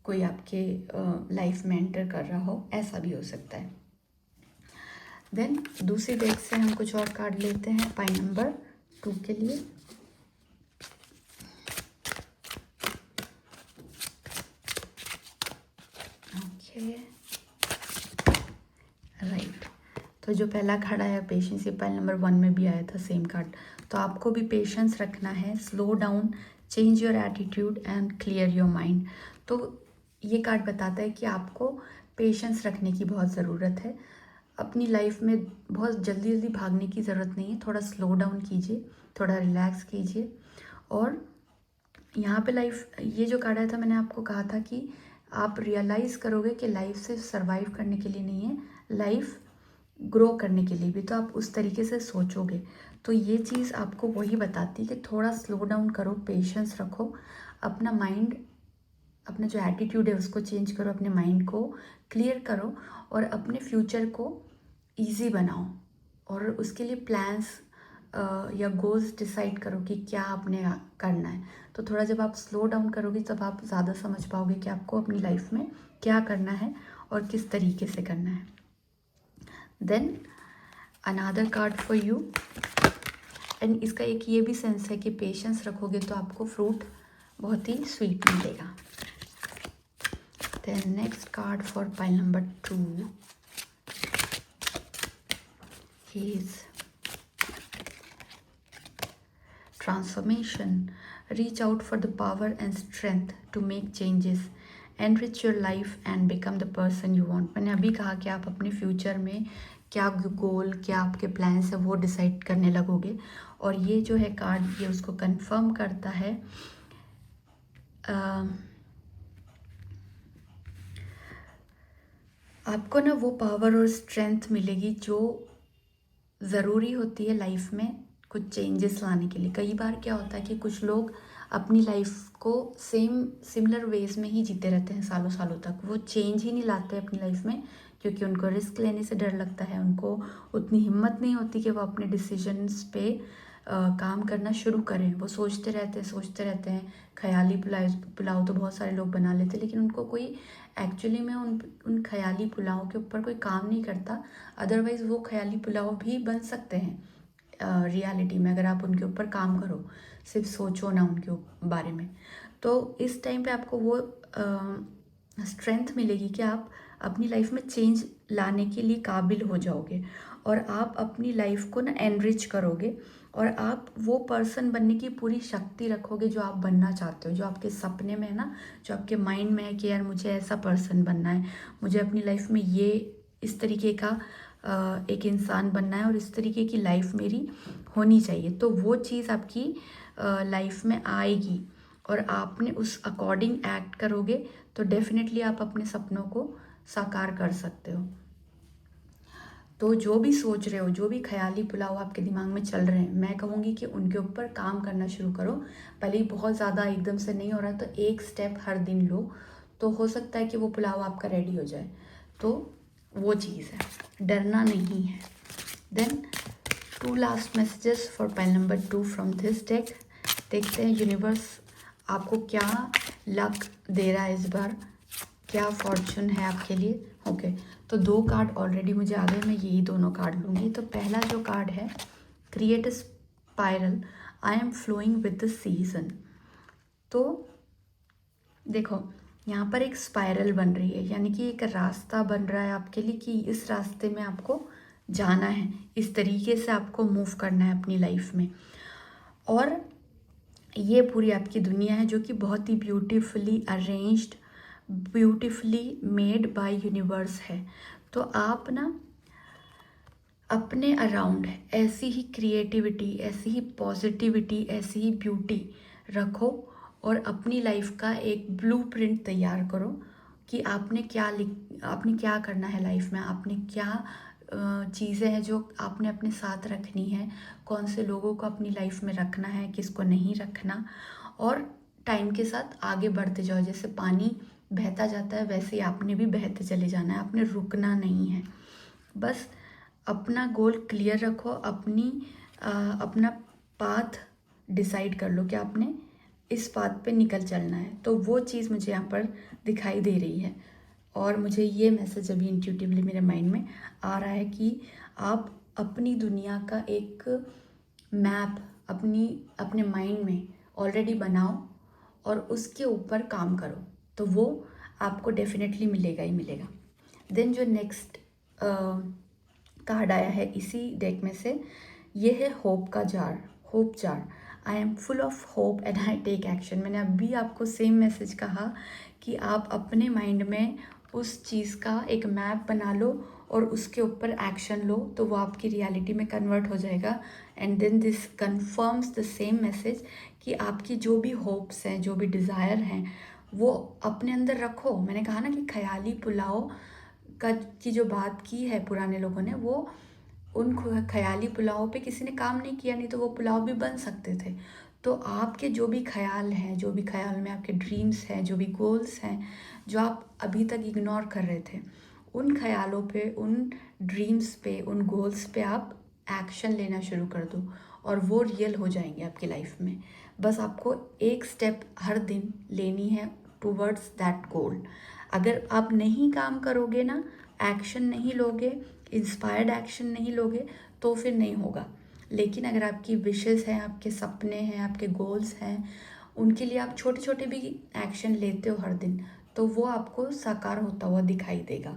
कोई आपके लाइफ में एंटर कर रहा हो, ऐसा भी हो सकता है। देन दूसरी डेक से हम कुछ और कार्ड लेते हैं पाई नंबर 2 के लिए। Okay, right. तो जो पहला कार्ड आया पेशेंस, ये पाइल नंबर 1 में भी आया था सेम कार्ड। तो आपको भी पेशेंस रखना है, slow down, change your attitude and clear your mind. तो ये कार्ड बताता है कि आपको पेशेंस रखने की बहुत ज़रूरत है। अपनी लाइफ में बहुत जल्दी जल्दी भागने की ज़रूरत नहीं है, थोड़ा स्लो डाउन कीजिए, थोड़ा रिलैक्स कीजिए। और यहाँ पे लाइफ, ये जो कार्ड आया था, मैंने आपको कहा था कि आप रियलाइज़ करोगे कि लाइफ सिर्फ सर्वाइव करने के लिए नहीं है, लाइफ ग्रो करने के लिए भी। तो आप उस तरीके से सोचोगे। तो ये चीज़ आपको वही बताती है कि थोड़ा स्लो डाउन करो, पेशेंस रखो, अपना माइंड, अपना जो एटीट्यूड है उसको चेंज करो, अपने माइंड को क्लियर करो, और अपने फ्यूचर को ईजी बनाओ। और उसके लिए प्लान्स या गोल्स डिसाइड करो कि क्या आपने करना है। तो थोड़ा जब आप स्लो डाउन करोगे तब आप ज़्यादा समझ पाओगे कि आपको अपनी लाइफ में क्या करना है और किस तरीके से करना है। Then another card for you, and इसका एक ये भी सेंस है कि पेशेंस रखोगे तो आपको फ्रूट बहुत ही स्वीट मिलेगा। Then next card for pile number 2 is transformation. Reach out for the power and strength to make changes, enrich your life and become the person you want. मैंने अभी कहा कि आप अपने फ्यूचर में क्या गोल, क्या आपके प्लान्स है, वो डिसाइड करने लगोगे। और ये जो है कार्ड, ये उसको कंफर्म करता है। आपको ना वो पावर और स्ट्रेंथ मिलेगी जो ज़रूरी होती है लाइफ में कुछ चेंजेस लाने के लिए। कई बार क्या होता है कि कुछ लोग अपनी लाइफ को सिमिलर वेज में ही जीते रहते हैं सालों सालों तक, वो चेंज ही नहीं लाते अपनी लाइफ में, क्योंकि उनको रिस्क लेने से डर लगता है, उनको उतनी हिम्मत नहीं होती कि वो अपने डिसीजंस पे काम करना शुरू करें। वो सोचते रहते हैं। ख्याली पुलाव तो बहुत सारे लोग बना लेते हैं, लेकिन उनको कोई एक्चुअली में उन ख्याली पुलाव के ऊपर कोई काम नहीं करता। अदरवाइज़ वो ख्याली पुलाव भी बन सकते हैं रियलिटी में, अगर आप उनके ऊपर काम करो, सिर्फ सोचो ना उनके बारे में। तो इस टाइम पे आपको वो स्ट्रेंथ मिलेगी कि आप अपनी लाइफ में चेंज लाने के लिए काबिल हो जाओगे, और आप अपनी लाइफ को ना एनरिच करोगे, और आप वो पर्सन बनने की पूरी शक्ति रखोगे जो आप बनना चाहते हो, जो आपके सपने में है ना, जो आपके माइंड में है कि यार मुझे ऐसा पर्सन बनना है, मुझे अपनी लाइफ में ये इस तरीके का एक इंसान बनना है, और इस तरीके की लाइफ मेरी होनी चाहिए। तो वो चीज़ आपकी लाइफ में आएगी, और आपने उस अकॉर्डिंग एक्ट करोगे तो डेफिनेटली आप अपने सपनों को साकार कर सकते हो। तो जो भी सोच रहे हो, जो भी ख्याली पुलाव आपके दिमाग में चल रहे हैं, मैं कहूँगी कि उनके ऊपर काम करना शुरू करो। भले ही बहुत ज़्यादा एकदम से नहीं हो रहा, तो एक स्टेप हर दिन लो, तो हो सकता है कि वो पुलाव आपका रेडी हो जाए। तो वो चीज़ है, डरना नहीं है। Then 2 last messages for pile number 2 from this deck. देखते हैं यूनिवर्स आपको क्या लक दे रहा है इस बार, क्या फॉर्चून है आपके लिए। ओके, तो 2 कार्ड ऑलरेडी मुझे आ गए, मैं यही दोनों कार्ड लूँगी। तो पहला जो कार्ड है, create a spiral, I am flowing with the season. तो देखो, यहाँ पर एक स्पाइरल बन रही है, यानी कि एक रास्ता बन रहा है आपके लिए कि इस रास्ते में आपको जाना है, इस तरीके से आपको मूव करना है अपनी लाइफ में। और ये पूरी आपकी दुनिया है जो कि बहुत ही beautifully arranged, beautifully made by universe है। तो आप ना अपने अराउंड ऐसी ही क्रिएटिविटी, ऐसी ही पॉजिटिविटी, ऐसी ही ब्यूटी रखो और अपनी लाइफ का एक ब्लूप्रिंट तैयार करो कि आपने क्या करना है लाइफ में, आपने क्या चीज़ें हैं जो आपने अपने साथ रखनी है, कौन से लोगों को अपनी लाइफ में रखना है, किसको नहीं रखना। और टाइम के साथ आगे बढ़ते जाओ, जैसे पानी बहता जाता है वैसे ही आपने भी बहते चले जाना है, आपने रुकना नहीं है। बस अपना गोल क्लियर रखो, अपना पाथ डिसाइड कर लो कि आपने इस पाथ पे निकल चलना है। तो वो चीज़ मुझे यहाँ पर दिखाई दे रही है और मुझे ये मैसेज अभी इंट्यूटिवली मेरे माइंड में आ रहा है कि आप अपनी दुनिया का एक मैप अपने माइंड में ऑलरेडी बनाओ और उसके ऊपर काम करो, तो वो आपको डेफिनेटली मिलेगा ही मिलेगा। देन जो नेक्स्ट कार्ड आया है इसी डेक में से, ये है होप का jar, hope jar. I am full of hope and I take action. मैंने अभी आपको सेम मैसेज कहा कि आप अपने माइंड में उस चीज़ का एक मैप बना लो और उसके ऊपर एक्शन लो, तो वो आपकी रियलिटी में कन्वर्ट हो जाएगा। And then this confirms the same message कि आपकी जो भी होप्स हैं, जो भी डिज़ायर हैं, वो अपने अंदर रखो। मैंने कहा ना कि ख्याली पुलाव की जो बात की है पुराने लोगों ने, वो उन ख्याली पुलाव पे किसी ने काम नहीं किया, नहीं तो वो पुलाव भी बन सकते थे। तो आपके जो भी ख्याल हैं, जो भी ख्याल में आपके ड्रीम्स हैं, जो भी गोल्स हैं जो आप अभी तक इग्नोर कर रहे थे, उन ख्यालों पे, उन ड्रीम्स पे, उन गोल्स पे आप एक्शन लेना शुरू कर दो और वो रियल हो जाएंगे आपकी लाइफ में। बस आपको एक स्टेप हर दिन लेनी है टूवर्ड्स दैट गोल। अगर आप नहीं काम करोगे ना, एक्शन नहीं लोगे, इंस्पायर्ड एक्शन नहीं लोगे, तो फिर नहीं होगा। लेकिन अगर आपकी विशेस हैं, आपके सपने हैं, आपके गोल्स हैं, उनके लिए आप छोटे छोटे भी एक्शन लेते हो हर दिन, तो वो आपको साकार होता हुआ दिखाई देगा।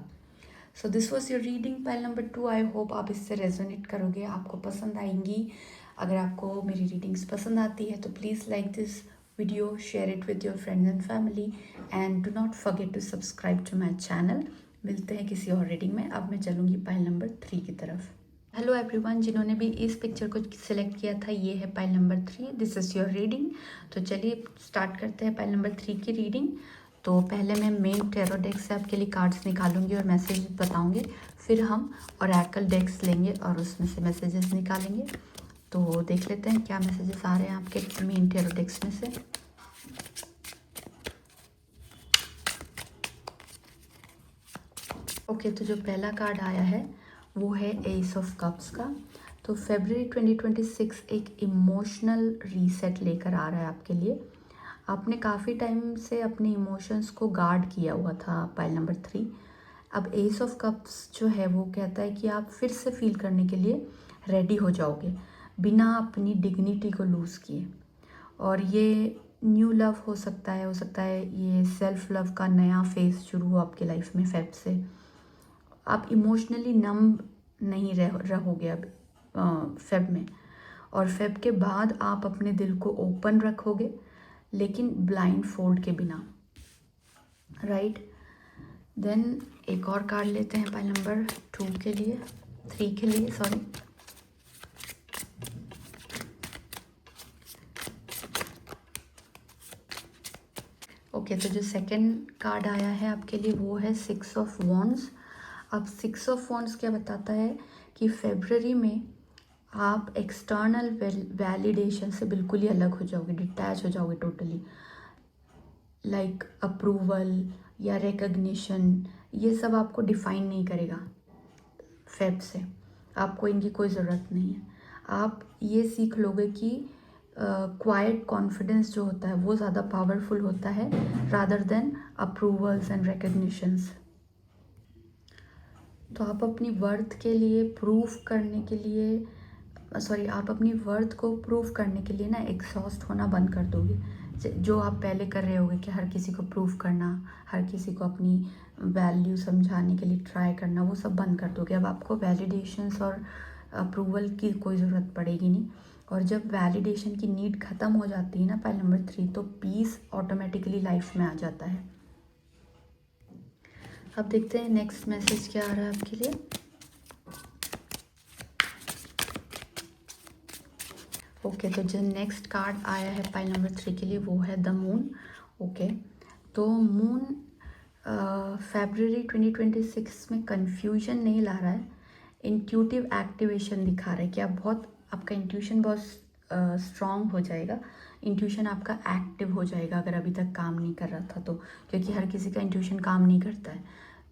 So this was your reading pile number 2। I hope आप इससे रेजोनेट करोगे, आपको पसंद आएंगी। अगर आपको मेरी रीडिंग्स पसंद आती है तो please like this video, share it with your friends and family and do not forget to subscribe to my channel. मिलते हैं किसी और रीडिंग में। अब मैं चलूँगी पाइल नंबर 3 की तरफ। हेलो एवरीवन, जिन्होंने भी इस पिक्चर को सिलेक्ट किया था, ये है pile number 3। This is your reading. तो चलिए स्टार्ट करते हैं पाइल नंबर 3 की रीडिंग। तो पहले मैं मेन टैरो डेक से आपके लिए कार्ड्स निकालूंगी और मैसेज बताऊंगी, फिर हम ओरेकल डेक्स लेंगे और उसमें से मैसेजेस निकालेंगे। तो देख लेते हैं क्या मैसेजेस आ रहे हैं आपके मेन टैरो डेक्स में से। ओके, तो जो पहला कार्ड आया है वो है एस ऑफ कप्स का। तो फरवरी 2026 एक इमोशनल रीसेट लेकर आ रहा है आपके लिए। आपने काफ़ी टाइम से अपने इमोशंस को गार्ड किया हुआ था, पाइल नंबर 3। अब एस ऑफ कप्स जो है वो कहता है कि आप फिर से फील करने के लिए रेडी हो जाओगे बिना अपनी डिग्निटी को लूज़ किए। और ये न्यू लव हो सकता है ये सेल्फ लव का नया फेज शुरू हो आपकी लाइफ में फेब से। आप इमोशनली नम नहीं रहोगे अब फेब में, और फेब के बाद आप अपने दिल को ओपन रखोगे, लेकिन ब्लाइंड फोल्ड के बिना, राइट। देन एक और कार्ड लेते हैं पाइल नंबर 2 के लिए, 3 के लिए, सॉरी। ओके, तो जो सेकंड कार्ड आया है आपके लिए वो है 6 ऑफ वॉन्ड्स। अब 6 ऑफ वॉन्ड्स क्या बताता है कि फेब्रवरी में आप एक्सटर्नल वैलिडेशन से बिल्कुल ही अलग हो जाओगे, डिटैच हो जाओगे टोटली। लाइक अप्रूवल या रिकग्निशन, ये सब आपको डिफाइन नहीं करेगा फेब से। आपको इनकी कोई ज़रूरत नहीं है। आप ये सीख लोगे कि क्वाइट कॉन्फिडेंस जो होता है वो ज़्यादा पावरफुल होता है rather than approvals and recognitions. तो आप अपनी वर्थ के लिए प्रूफ करने के लिए आप अपनी वर्थ को प्रूफ करने के लिए ना एग्जॉस्ट होना बंद कर दोगे। जो आप पहले कर रहे होगे कि हर किसी को प्रूव करना, हर किसी को अपनी वैल्यू समझाने के लिए ट्राई करना, वो सब बंद कर दोगे। अब आपको वैलिडेशंस और अप्रूवल की कोई ज़रूरत पड़ेगी नहीं। और जब वैलिडेशन की नीड ख़त्म हो जाती है ना, पाइल नंबर 3, तो पीस ऑटोमेटिकली लाइफ में आ जाता है। अब देखते हैं नेक्स्ट मैसेज क्या आ रहा है आपके लिए। ओके, तो जो नेक्स्ट कार्ड आया है पाइल नंबर 3 के लिए वो है द मून। ओके, तो मून फरवरी 2026 में कन्फ्यूजन नहीं ला रहा है, इंट्यूटिव एक्टिवेशन दिखा रहा है कि आपका इंट्यूशन बहुत स्ट्रॉन्ग हो जाएगा। इंट्यूशन आपका एक्टिव हो जाएगा अगर अभी तक काम नहीं कर रहा था तो, क्योंकि हर किसी का इंट्यूशन काम नहीं करता है।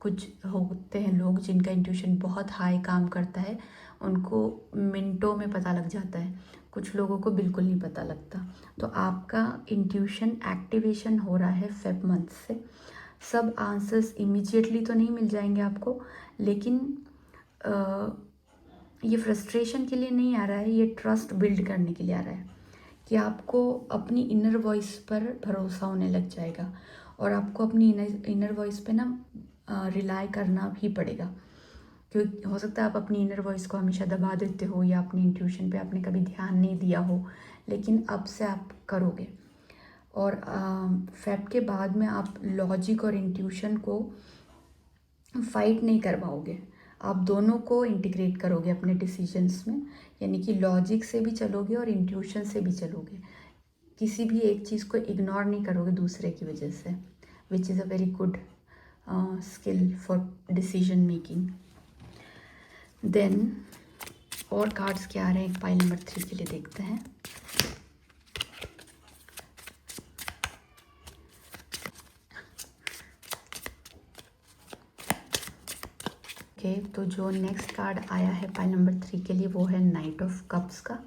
कुछ होते हैं लोग जिनका इंट्यूशन बहुत हाई काम करता है, उनको मिनटों में पता लग जाता है, कुछ लोगों को बिल्कुल नहीं पता लगता। तो आपका इंट्यूशन एक्टिवेशन हो रहा है फेब मंथ से। सब आंसर्स इमीडिएटली तो नहीं मिल जाएंगे आपको, लेकिन ये फ्रस्ट्रेशन के लिए नहीं आ रहा है, ये ट्रस्ट बिल्ड करने के लिए आ रहा है कि आपको अपनी इनर वॉइस पर भरोसा होने लग जाएगा और आपको अपनी इनर वॉइस पे ना रिलाई करना भी पड़ेगा। क्योंकि हो सकता है आप अपनी इनर वॉइस को हमेशा दबा देते हो या अपनी इंट्यूशन पे आपने कभी ध्यान नहीं दिया हो, लेकिन अब से आप करोगे। और फेब के बाद में आप लॉजिक और इंट्यूशन को फाइट नहीं कर पाओगे, आप दोनों को इंटीग्रेट करोगे अपने डिसीजंस में, यानी कि लॉजिक से भी चलोगे और इंट्यूशन से भी चलोगे। किसी भी एक चीज़ को इग्नोर नहीं करोगे दूसरे की वजह से, which is a very good skill for decision making. Then और कार्ड्स क्या आ रहे हैं पाइल नंबर 3 के लिए देखते हैं। ओके, तो जो नेक्स्ट कार्ड आया है पाइल नंबर 3 के लिए वो है नाइट ऑफ कप्स का।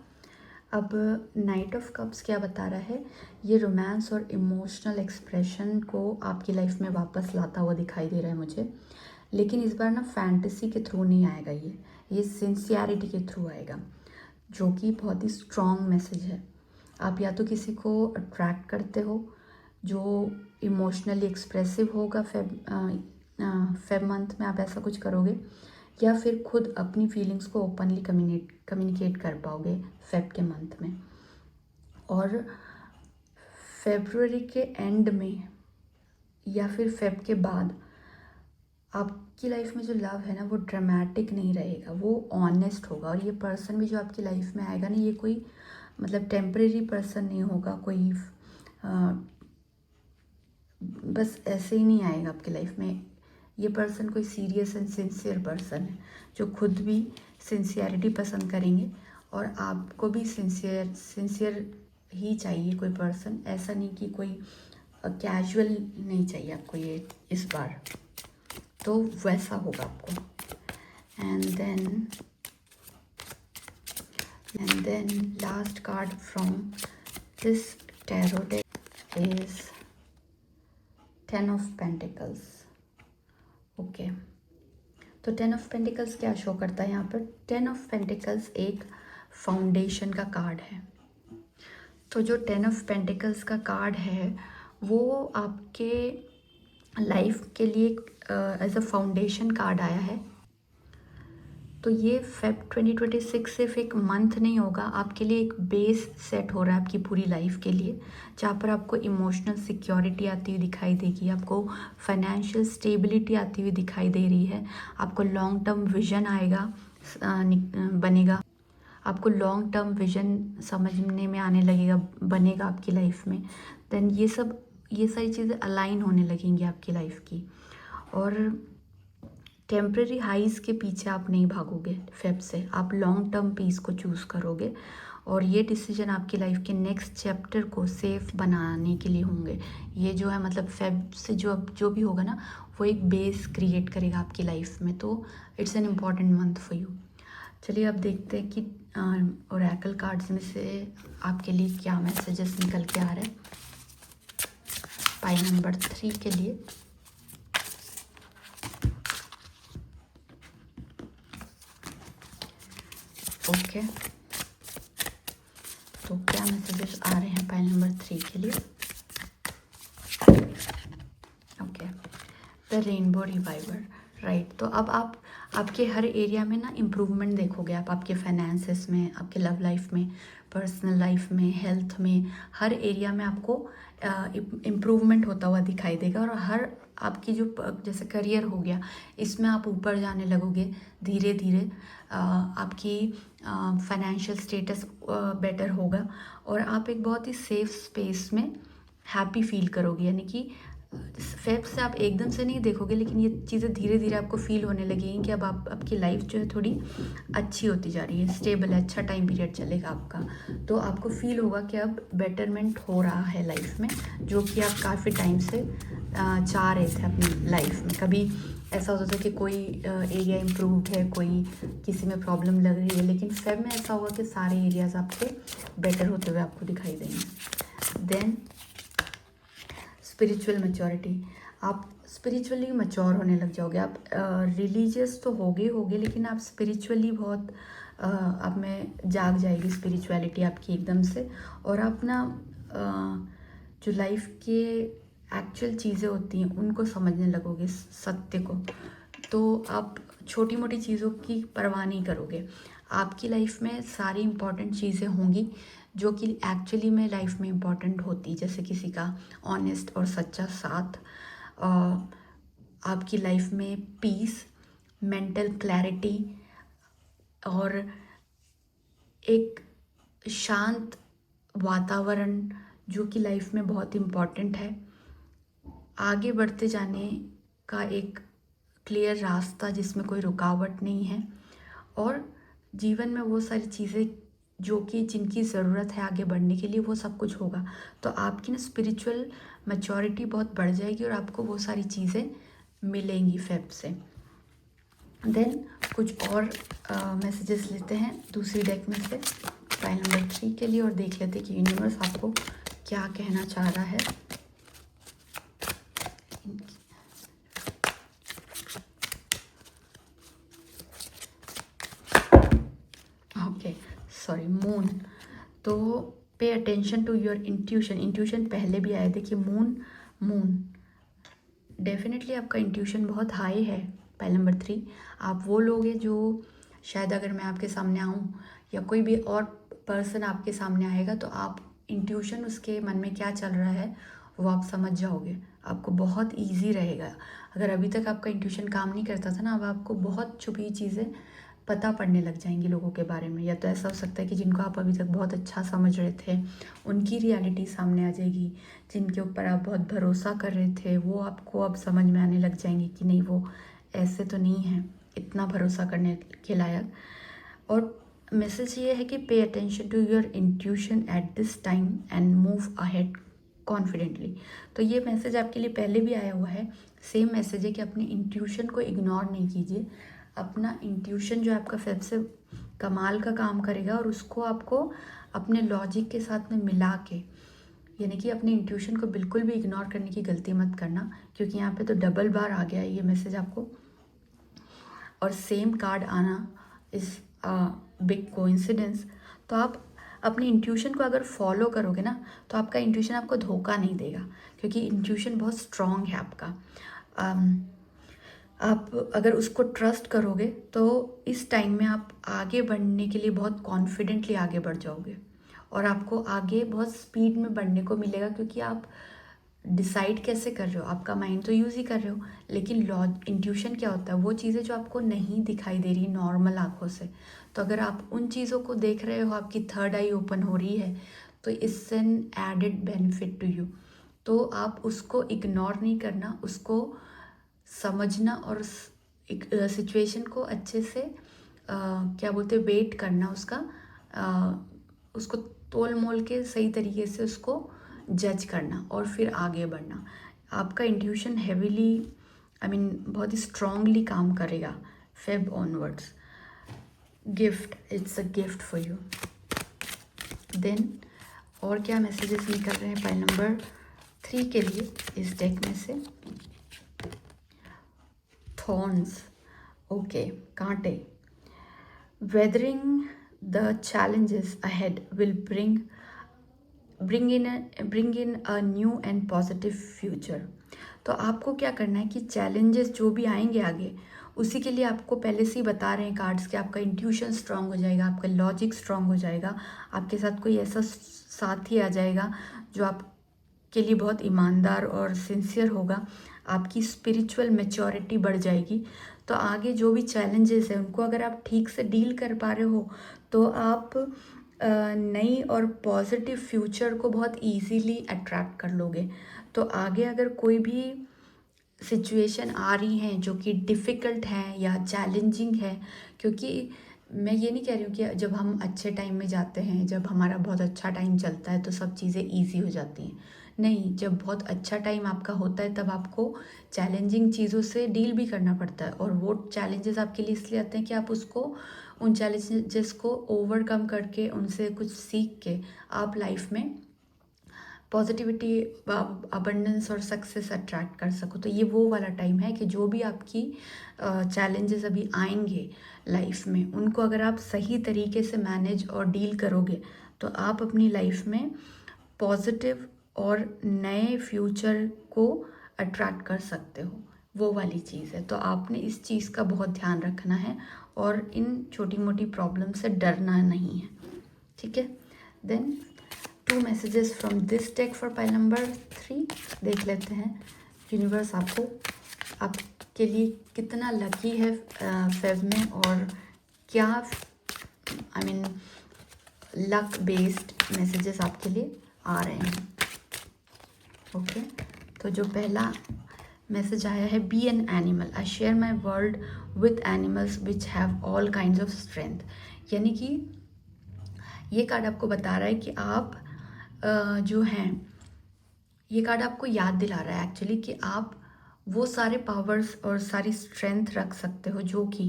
अब नाइट ऑफ कप्स क्या बता रहा है, ये रोमांस और इमोशनल एक्सप्रेशन को आपकी लाइफ में वापस लाता हुआ दिखाई दे रहा है मुझे, लेकिन इस बार ना फैंटेसी के थ्रू नहीं आएगा, ये सिंसियरिटी के थ्रू आएगा, जो कि बहुत ही स्ट्रॉन्ग मैसेज है। आप या तो किसी को अट्रैक्ट करते हो जो इमोशनली एक्सप्रेसिव होगा, फेब मंथ में आप ऐसा कुछ करोगे, या फिर खुद अपनी फीलिंग्स को ओपनली कम्युनिकेट कर पाओगे फेब के मंथ में। और फेब्रुअरी के एंड में या फिर फेब के बाद आपकी लाइफ में जो लव है ना, वो ड्रामेटिक नहीं रहेगा, वो ऑनेस्ट होगा। और ये पर्सन भी जो आपकी लाइफ में आएगा ना, ये कोई मतलब टेम्परेरी पर्सन नहीं होगा, कोई बस ऐसे ही नहीं आएगा आपकी लाइफ में। ये पर्सन कोई सीरियस एंड सिंसियर पर्सन है, जो खुद भी सिंसियरिटी पसंद करेंगे और आपको भी सिंसियर ही चाहिए कोई पर्सन, ऐसा नहीं कि कोई कैजुअल नहीं चाहिए आपको ये इस बार, तो वैसा होगा आपको। And then last card from this tarot deck is 10 of pentacles. Okay, तो 10 ऑफ पेंटिकल्स क्या शो करता है यहाँ पर? 10 ऑफ पेंटिकल्स एक फाउंडेशन का कार्ड है। तो जो 10 ऑफ पेंटिकल्स का कार्ड है वो आपके लाइफ के लिए एज अ फाउंडेशन कार्ड आया है। तो ये फेब 2026 सिर्फ एक मंथ नहीं होगा, आपके लिए एक बेस सेट हो रहा है आपकी पूरी लाइफ के लिए, जहाँ पर आपको इमोशनल सिक्योरिटी आती हुई दिखाई देगी, आपको फाइनेंशियल स्टेबिलिटी आती हुई दिखाई दे रही है, आपको लॉन्ग टर्म विजन आएगा बनेगा, आपको लॉन्ग टर्म विजन समझने में आने लगेगा, बनेगा आपकी लाइफ में। देन ये सारी चीज़ें अलाइन होने लगेंगी आपकी लाइफ की। और टेम्प्रेरी हाइज के पीछे आप नहीं भागोगे फेब से, आप लॉन्ग टर्म पीस को चूज़ करोगे। और ये डिसीजन आपकी लाइफ के नेक्स्ट चैप्टर को सेफ बनाने के लिए होंगे। ये जो है मतलब फेब से जो भी होगा ना, वो एक बेस क्रिएट करेगा आपकी लाइफ में। तो it's an important month for you. चलिए अब देखते हैं कि ओरेकल कार्ड्स में से आपके लिए क्या मैसेजेस निकल के आ रहे हैं पाइल नंबर 3 के लिए। ओके, तो क्या मैसेजेस आ रहे हैं पाइल नंबर 3 के लिए? The rainbow reviver, right. तो अब आप आपके हर एरिया में ना इम्प्रूवमेंट देखोगे आप, आपके फाइनेंसेस में, आपके लव लाइफ में, पर्सनल लाइफ में, हेल्थ में, हर एरिया में आपको इम्प्रूवमेंट होता हुआ दिखाई देगा। और हर आपकी जो जैसे करियर हो गया, इसमें आप ऊपर जाने लगोगे धीरे धीरे। आपकी फाइनेंशियल स्टेटस बेटर होगा और आप एक बहुत ही सेफ स्पेस में हैप्पी फील करोगे। यानी कि फेब से आप एकदम से नहीं देखोगे, लेकिन ये चीज़ें धीरे धीरे आपको फील होने लगेंगी कि अब आपकी लाइफ जो है थोड़ी अच्छी होती जा रही है, स्टेबल है, अच्छा टाइम पीरियड चलेगा आपका। तो आपको फील होगा कि अब बेटरमेंट हो रहा है लाइफ में, जो कि आप काफ़ी टाइम से चाह रहे थे अपनी लाइफ में। कभी ऐसा होता था कि कोई एरिया इम्प्रूव्ड है, कोई किसी में प्रॉब्लम लग रही है, लेकिन फेब में ऐसा होगा कि सारे एरियाज़ आपके बेटर होते हुए आपको दिखाई देंगे। देन स्पिरिचुअल मैच्योरिटी, आप स्पिरिचुअली मैच्योर होने लग जाओगे। आप रिलीजियस तो होगे, लेकिन आप स्पिरिचुअली बहुत आप में जाग जाएगी स्पिरिचुअलिटी आपकी एकदम से। और आप ना जो लाइफ के एक्चुअल चीज़ें होती हैं उनको समझने लगोगे, सत्य को। तो आप छोटी मोटी चीज़ों की परवाह नहीं करोगे। आपकी लाइफ में सारी इम्पॉर्टेंट चीज़ें होंगी जो कि एक्चुअली में लाइफ में इम्पॉर्टेंट होती, जैसे किसी का ऑनेस्ट और सच्चा साथ, आपकी लाइफ में पीस, मेंटल क्लैरिटी और एक शांत वातावरण, जो कि लाइफ में बहुत इम्पॉर्टेंट है। आगे बढ़ते जाने का एक क्लियर रास्ता जिसमें कोई रुकावट नहीं है, और जीवन में वो सारी चीज़ें जो कि जिनकी ज़रूरत है आगे बढ़ने के लिए, वो सब कुछ होगा। तो आपकी ना स्पिरिचुअल मैच्योरिटी बहुत बढ़ जाएगी और आपको वो सारी चीज़ें मिलेंगी फेब से। देन कुछ और मैसेजेस लेते हैं दूसरी डेक में से, फाइल नंबर 3 के लिए, और देख लेते हैं कि यूनिवर्स आपको क्या कहना चाह रहा है। Okay, sorry, moon. तो पे अटेंशन टू योर इंट्यूशन पहले भी आया। देखिए मून डेफिनेटली आपका इंट्यूशन बहुत हाई है। फाइल नंबर 3, आप वो लोग हैं जो शायद अगर मैं आपके सामने आऊँ या कोई भी और पर्सन आपके सामने आएगा, तो आप इंट्यूशन उसके मन में क्या चल रहा है वो आप समझ जाओगे। आपको बहुत ईजी रहेगा। अगर अभी तक आपका इंट्यूशन काम नहीं करता था ना, अब आपको बहुत छुपी चीज़ें पता पड़ने लग जाएंगी लोगों के बारे में। या तो ऐसा हो सकता है कि जिनको आप अभी तक बहुत अच्छा समझ रहे थे उनकी रियलिटी सामने आ जाएगी, जिनके ऊपर आप बहुत भरोसा कर रहे थे वो आपको अब समझ में आने लग जाएंगे कि नहीं, वो ऐसे तो नहीं है इतना भरोसा करने के लायक। और मैसेज ये है कि pay attention to your intuition at this time and move ahead confidently. तो ये मैसेज आपके लिए पहले भी आया हुआ है, सेम मैसेज है कि अपने इंट्यूशन को इग्नोर नहीं कीजिए। अपना इंट्यूशन जो आपका फेब से कमाल का काम करेगा, और उसको आपको अपने लॉजिक के साथ में मिला के, यानी कि अपने इंट्यूशन को बिल्कुल भी इग्नोर करने की गलती मत करना, क्योंकि यहाँ पे तो डबल बार आ गया है ये मैसेज आपको, और सेम कार्ड आना इज़ बिग कोइंसिडेंस। तो आप अपने इंट्यूशन को अगर फॉलो करोगे ना, तो आपका इंट्यूशन आपको धोखा नहीं देगा, क्योंकि इंट्यूशन बहुत स्ट्रॉन्ग है आपका। आप अगर उसको ट्रस्ट करोगे तो इस टाइम में आप आगे बढ़ने के लिए बहुत कॉन्फिडेंटली आगे बढ़ जाओगे, और आपको आगे बहुत स्पीड में बढ़ने को मिलेगा, क्योंकि आप डिसाइड कैसे कर रहे हो, आपका माइंड तो यूज़ ही कर रहे हो, लेकिन इंट्यूशन क्या होता है, वो चीज़ें जो आपको नहीं दिखाई दे रही नॉर्मल आँखों से। तो अगर आप उन चीज़ों को देख रहे हो, आपकी थर्ड आई ओपन हो रही है, तो इससे an added benefit to you. तो आप उसको इग्नोर नहीं करना, उसको समझना, और एक सिचुएशन को अच्छे से क्या बोलते हैं, वेट करना उसका, उसको तोल मोल के सही तरीके से उसको जज करना और फिर आगे बढ़ना। आपका इंट्यूशन हेविली बहुत ही स्ट्रांगली काम करेगा Feb onwards. Gift, it's a gift for you. Then और क्या मैसेजेस निकल रहे हैं फाइल नंबर 3 के लिए इस डेक में से। थॉर्न्स, ओके, कांटे। Weathering the challenges ahead will bring in a new and positive future। तो आपको क्या करना है कि चैलेंजेस जो भी आएंगे आगे, उसी के लिए आपको पहले से ही बता रहे हैं कार्ड्स कि आपका इंट्यूशन स्ट्रांग हो जाएगा, आपका लॉजिक स्ट्रांग हो जाएगा, आपके साथ कोई ऐसा साथी आ जाएगा जो आपके लिए बहुत ईमानदार और सिंसियर होगा, आपकी स्पिरिचुअल मैच्योरिटी बढ़ जाएगी। तो आगे जो भी चैलेंजेस हैं उनको अगर आप ठीक से डील कर पा रहे हो तो आप नई और पॉजिटिव फ्यूचर को बहुत इजीली अट्रैक्ट कर लोगे। तो आगे अगर कोई भी सिचुएशन आ रही हैं जो कि डिफ़िकल्ट हैं या चैलेंजिंग है, क्योंकि मैं ये नहीं कह रही हूँ कि जब हम अच्छे टाइम में जाते हैं, जब हमारा बहुत अच्छा टाइम चलता है तो सब चीज़ें ईजी हो जाती हैं। नहीं, जब बहुत अच्छा टाइम आपका होता है तब आपको चैलेंजिंग चीज़ों से डील भी करना पड़ता है, और वो चैलेंजेस आपके लिए इसलिए आते हैं कि आप उसको, उन चैलेंजेस को ओवरकम करके, उनसे कुछ सीख के आप लाइफ में पॉजिटिविटी, अबंडेंस और सक्सेस अट्रैक्ट कर सको। तो ये वो वाला टाइम है कि जो भी आपकी चैलेंजेस अभी आएंगे लाइफ में, उनको अगर आप सही तरीके से मैनेज और डील करोगे तो आप अपनी लाइफ में पॉजिटिव और नए फ्यूचर को अट्रैक्ट कर सकते हो। वो वाली चीज़ है। तो आपने इस चीज़ का बहुत ध्यान रखना है और इन छोटी मोटी प्रॉब्लम से डरना नहीं है, ठीक है। Then 2 messages from this deck for pile number 3 देख लेते हैं। यूनिवर्स आपके लिए कितना लकी है फेब में, और क्या I mean luck based messages आपके लिए आ रहे हैं। ओके, तो जो पहला मैसेज आया है, be an animal, I share my world with animals which have all kinds of strength. यानी कि ये कार्ड आपको बता रहा है कि आप जो हैं, ये कार्ड आपको याद दिला रहा है एक्चुअली कि आप वो सारे पावर्स और सारी स्ट्रेंथ रख सकते हो जो कि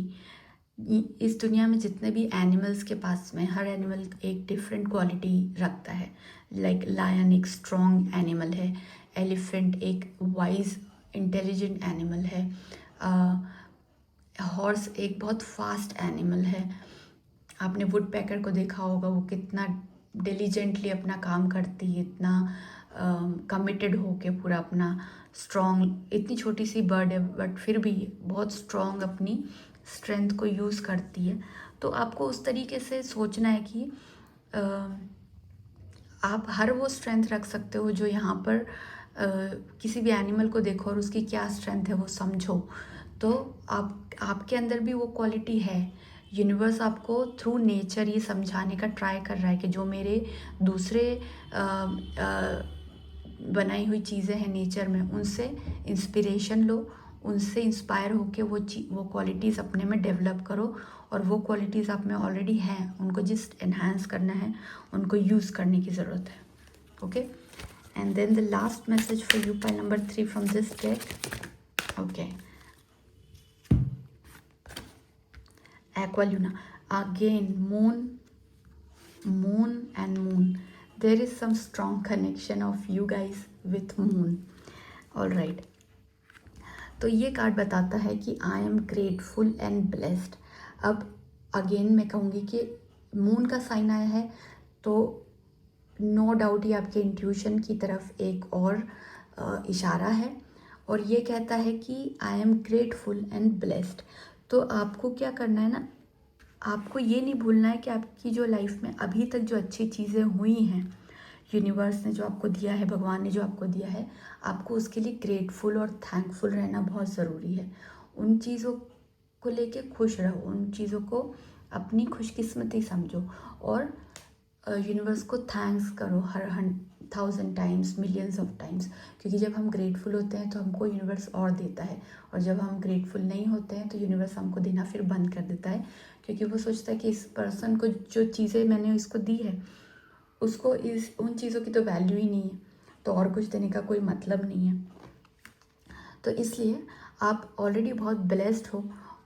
इस दुनिया में जितने भी एनिमल्स के पास में, हर एनिमल एक डिफरेंट क्वालिटी रखता है। लाइक लायन एक स्ट्रॉन्ग एनिमल है, एलिफेंट एक वाइज इंटेलिजेंट एनिमल है, हॉर्स एक बहुत फास्ट एनिमल है। आपने वुड पैकर को देखा होगा, वो कितना डिलीजेंटली अपना काम करती है, इतना कमिटेड होके पूरा अपना स्ट्रॉन्ग, इतनी छोटी सी बर्ड है बट फिर भी बहुत स्ट्रॉन्ग अपनी स्ट्रेंथ को यूज़ करती है। तो आपको उस तरीके से सोचना है कि आप हर वो स्ट्रेंथ रख सकते हो जो यहाँ पर किसी भी एनिमल को देखो और उसकी क्या स्ट्रेंथ है वो समझो। तो आपके अंदर भी वो क्वालिटी है। यूनिवर्स आपको थ्रू नेचर ये समझाने का ट्राई कर रहा है कि जो मेरे दूसरे बनाई हुई चीज़ें हैं नेचर में, उनसे इंस्पिरेशन लो, उनसे इंस्पायर होके वो क्वालिटीज़ अपने में डेवलप करो, और वो क्वालिटीज़ आप में ऑलरेडी हैं, उनको जस्ट एनहांस करना है, उनको यूज़ करने की ज़रूरत है। Okay, and then the last message for you pile number 3 from this deck. Okay, Aqualuna, again moon and moon, there is some strong connection of you guys with moon. All right, तो ये card बताता है कि I am grateful and blessed. अब again मैं कहूँगी कि moon का साइन आया है तो नो डाउट ये आपके इंट्यूशन की तरफ एक और इशारा है, और ये कहता है कि I am grateful and blessed. तो आपको क्या करना है ना, आपको ये नहीं भूलना है कि आपकी जो लाइफ में अभी तक जो अच्छी चीज़ें हुई हैं, यूनिवर्स ने जो आपको दिया है, भगवान ने जो आपको दिया है, आपको उसके लिए ग्रेटफुल और थैंकफुल रहना बहुत ज़रूरी है। उन चीज़ों को लेके खुश रहो, उन चीज़ों को अपनी खुशकिस्मती समझो, और यूनिवर्स को थैंक्स करो हर 1000 टाइम्स, मिलियंस ऑफ टाइम्स, क्योंकि जब हम ग्रेटफुल होते हैं तो हमको यूनिवर्स और देता है, और जब हम ग्रेटफुल नहीं होते हैं तो यूनिवर्स हमको देना फिर बंद कर देता है, क्योंकि वो सोचता है कि इस पर्सन को जो चीज़ें मैंने इसको दी है उसको उन चीज़ों की तो वैल्यू ही नहीं है, तो और कुछ देने का कोई मतलब नहीं है। तो इसलिए आप ऑलरेडी बहुत ब्लेस्ड हो,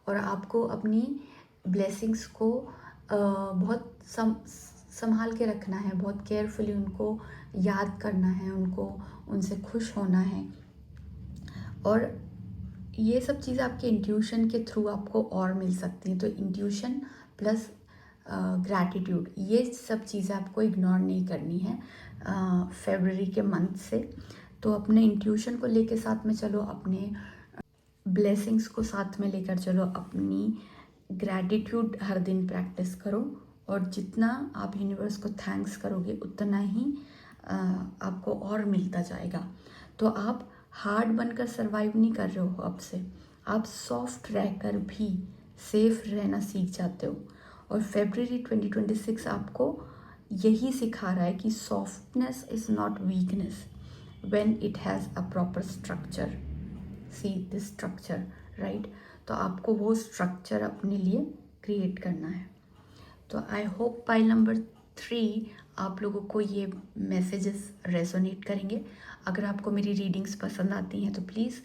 और आपको अपनी ब्लेसिंग्स को बहुत संभाल के रखना है, बहुत केयरफुली उनको याद करना है, उनसे खुश होना है, और ये सब चीज़ें आपके इंट्यूशन के थ्रू आपको और मिल सकती हैं। तो इंट्यूशन प्लस ग्रैटिट्यूड, ये सब चीज़ें आपको इग्नोर नहीं करनी है फरवरी के मंथ से। तो अपने इंट्यूशन को लेके साथ में चलो, अपने ब्लेसिंग्स को साथ में लेकर चलो, अपनी ग्रैटिट्यूड हर दिन प्रैक्टिस करो, और जितना आप यूनिवर्स को थैंक्स करोगे उतना ही आपको और मिलता जाएगा। तो आप हार्ड बनकर सरवाइव नहीं कर रहे हो अब से, आप सॉफ्ट रहकर भी सेफ रहना सीख जाते हो। और फेब्रुअरी 2026 आपको यही सिखा रहा है कि softness is not weakness when it has a proper structure. See this structure, right? तो आपको वो स्ट्रक्चर अपने लिए क्रिएट करना है। तो आई होप पाइल नंबर 3 आप लोगों को ये मैसेजेस रेजोनेट करेंगे। अगर आपको मेरी रीडिंग्स पसंद आती हैं तो प्लीज़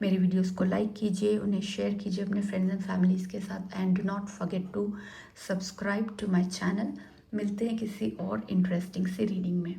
मेरे वीडियोस को लाइक कीजिए, उन्हें शेयर कीजिए अपने फ्रेंड्स एंड फैमिलीज़ के साथ, and do not forget to subscribe to my channel. मिलते हैं किसी और इंटरेस्टिंग सी रीडिंग में।